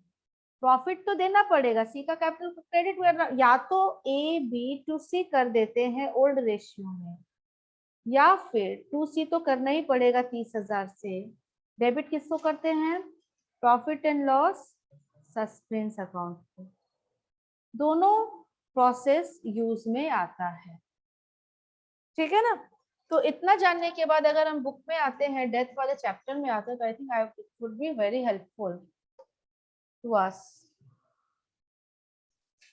प्रॉफिट तो देना पड़ेगा। सी का कैपिटल क्रेडिट या तो ए बी टू सी कर देते हैं ओल्ड रेशियो में, या फिर टू सी तो करना ही पड़ेगा 30,000 से। डेबिट किसको करते हैं? Profit and loss suspense account को। दोनों प्रोसेस यूज में आता है, ठीक है ना। तो इतना जानने के बाद अगर हम बुक में आते हैं, डेथ वाले चैप्टर में आते हैं, तो I think it would be very helpful to us.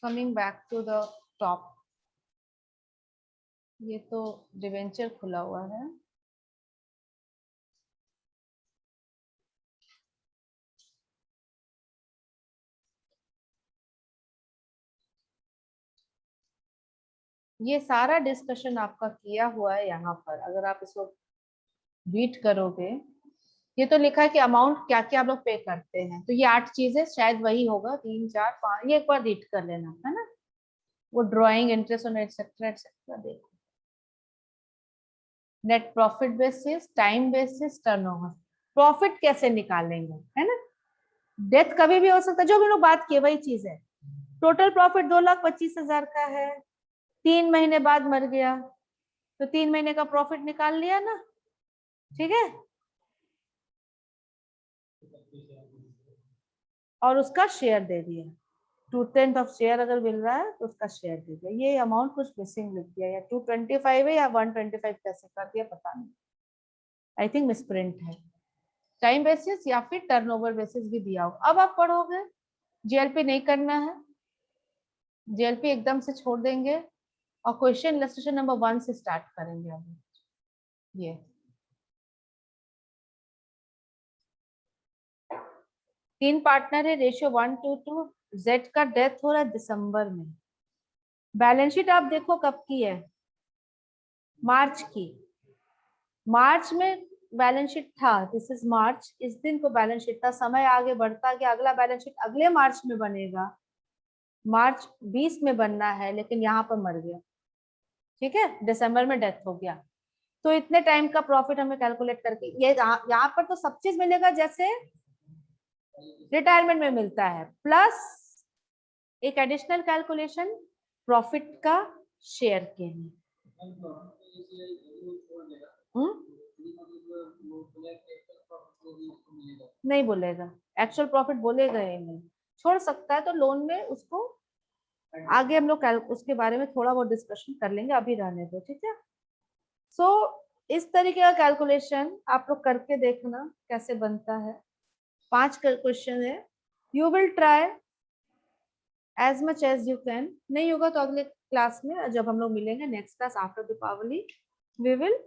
Coming back to the top, ये तो डिवेंचर खुला हुआ है। ये सारा डिस्कशन आपका किया हुआ है यहाँ पर, अगर आप इसको रीड करोगे। ये तो लिखा है कि अमाउंट क्या क्या आप लोग पे करते हैं, तो ये 8 चीजें शायद वही होगा, 3 4 5, ये एक बार रीड कर लेना है ना। वो drawing, interest on etcetera etcetera देखो। Net profit basis, time basis, turnover. Profit कैसे निकालेंगे, है ना। डेथ कभी भी हो सकता है, जो भी लोग बात किए वही चीज है। टोटल प्रॉफिट 2,25,000 का है, 3 महीने बाद मर गया, तो 3 महीने का प्रॉफिट निकाल लिया ना, ठीक है। और उसका शेयर दे दिया, 2/10 ऑफ शेयर अगर मिल रहा है तो उसका शेयर दे दिया। ये अमाउंट कुछ मिसिंग लिख दिया, या 225 है या 125 कैसे कर दिया पता नहीं, आई थिंक मिसप्रिंट है। टाइम बेसिस या फिर टर्नओवर बेसिस भी दिया होगा। अब आप पढ़ोगे, जीएलपी नहीं करना है, जीएलपी एकदम से छोड़ देंगे और क्वेश्चन इलस्ट्रेशन नंबर 1 से स्टार्ट करेंगे। अभी ये 3 पार्टनर है, रेशियो 1:2। जेड का डेथ हो रहा है दिसंबर में। बैलेंस शीट आप देखो कब की है, मार्च की। मार्च में बैलेंस शीट था, दिस इज मार्च, इस दिन को बैलेंस शीट था। समय आगे बढ़ता गया, अगला बैलेंस शीट अगले मार्च में बनेगा, मार्च 20 में बनना है, लेकिन यहाँ पर मर गया, ठीक है, दिसंबर में डेथ हो गया। तो इतने टाइम का प्रॉफिट हमें कैलकुलेट करके, ये यहाँ पर तो सब चीज मिलेगा जैसे रिटायरमेंट में मिलता है, प्लस एक एडिशनल कैलकुलेशन प्रॉफिट का शेयर के लिए। नहीं बोलेगा, एक्चुअल प्रॉफिट बोलेगा ही नहीं, छोड़ सकता है तो लोन में उसको आगे हम लोग उसके बारे में थोड़ा बहुत डिस्कशन कर लेंगे, अभी रहने दो, ठीक है। सो इस तरीके का कैलकुलेशन आप लोग करके देखना कैसे बनता है। 5 क्वेश्चन है, you will try as much as you can. नहीं होगा तो अगले क्लास में जब हम लोग मिलेंगे, next class after Deepavali, we will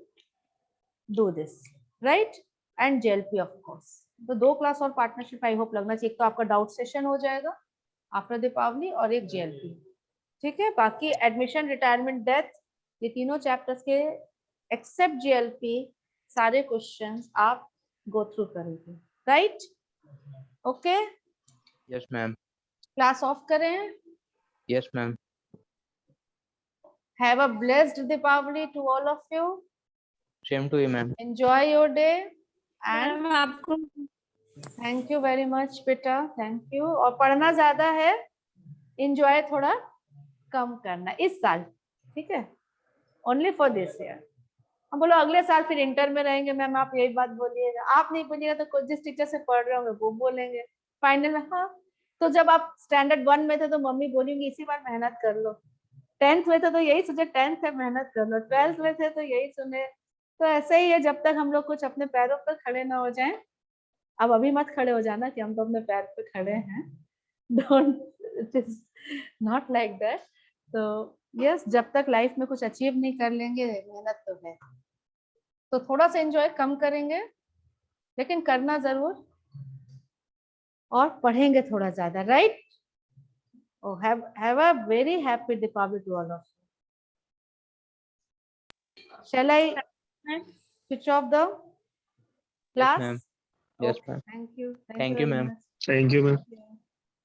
do this, right, and JLP of course. तो 2 क्लास और पार्टनरशिप आई होप लगना चाहिए। एक तो आपका डाउट सेशन हो जाएगा आफ्टर दीपावली और एक जेएलपी, ठीक है। बाकी एडमिशन, रिटायरमेंट, डेथ, ये तीनों चैप्टर्स के एक्सेप्ट जेएलपी सारे क्वेश्चंस आप गो थ्रू करेंगे, right, okay. Yes ma'am. Class off करें। Yes ma'am. Have a blessed Deepawali to all of you. Same to you ma'am. Enjoy your day and ma'am आपको thank you very much बेटा, thank you. और पढ़ना ज्यादा है, enjoy थोड़ा कम करना इस साल, ठीक है, ओनली फॉर दिस ईयर। हम बोलो अगले साल फिर इंटर में रहेंगे मैम, आप यही बात बोलिएगा। आप नहीं बोलिएगा तो जिस टीचर से पढ़ रहे होंगे वो बोलेंगे फाइनल में। हाँ, तो जब आप स्टैंडर्ड 1 में थे तो मम्मी बोलेंगी इसी बार मेहनत कर लो, 10th में थे तो यही सोचे 10th है मेहनत कर लो, 12th में थे तो यही सुने। तो ऐसे ही है, जब तक हम लोग कुछ अपने पैरों पर खड़े ना हो जाएं। अब अभी मत खड़े हो जाना कि हम तो अपने पैर पे खड़े हैं, don't, it is not like that. तो यस, जब तक लाइफ में कुछ अचीव नहीं कर लेंगे, मेहनत तो है, तो थोड़ा सा एंजॉय कम करेंगे, लेकिन करना जरूर, और पढ़ेंगे थोड़ा ज्यादा, right. Oh, have a very happy Deepavali to all of you. Shall I switch off the class? ma'am. Yes, Okay, ma'am. thank you. Thank you, very ma'am. much. Thank you, ma'am.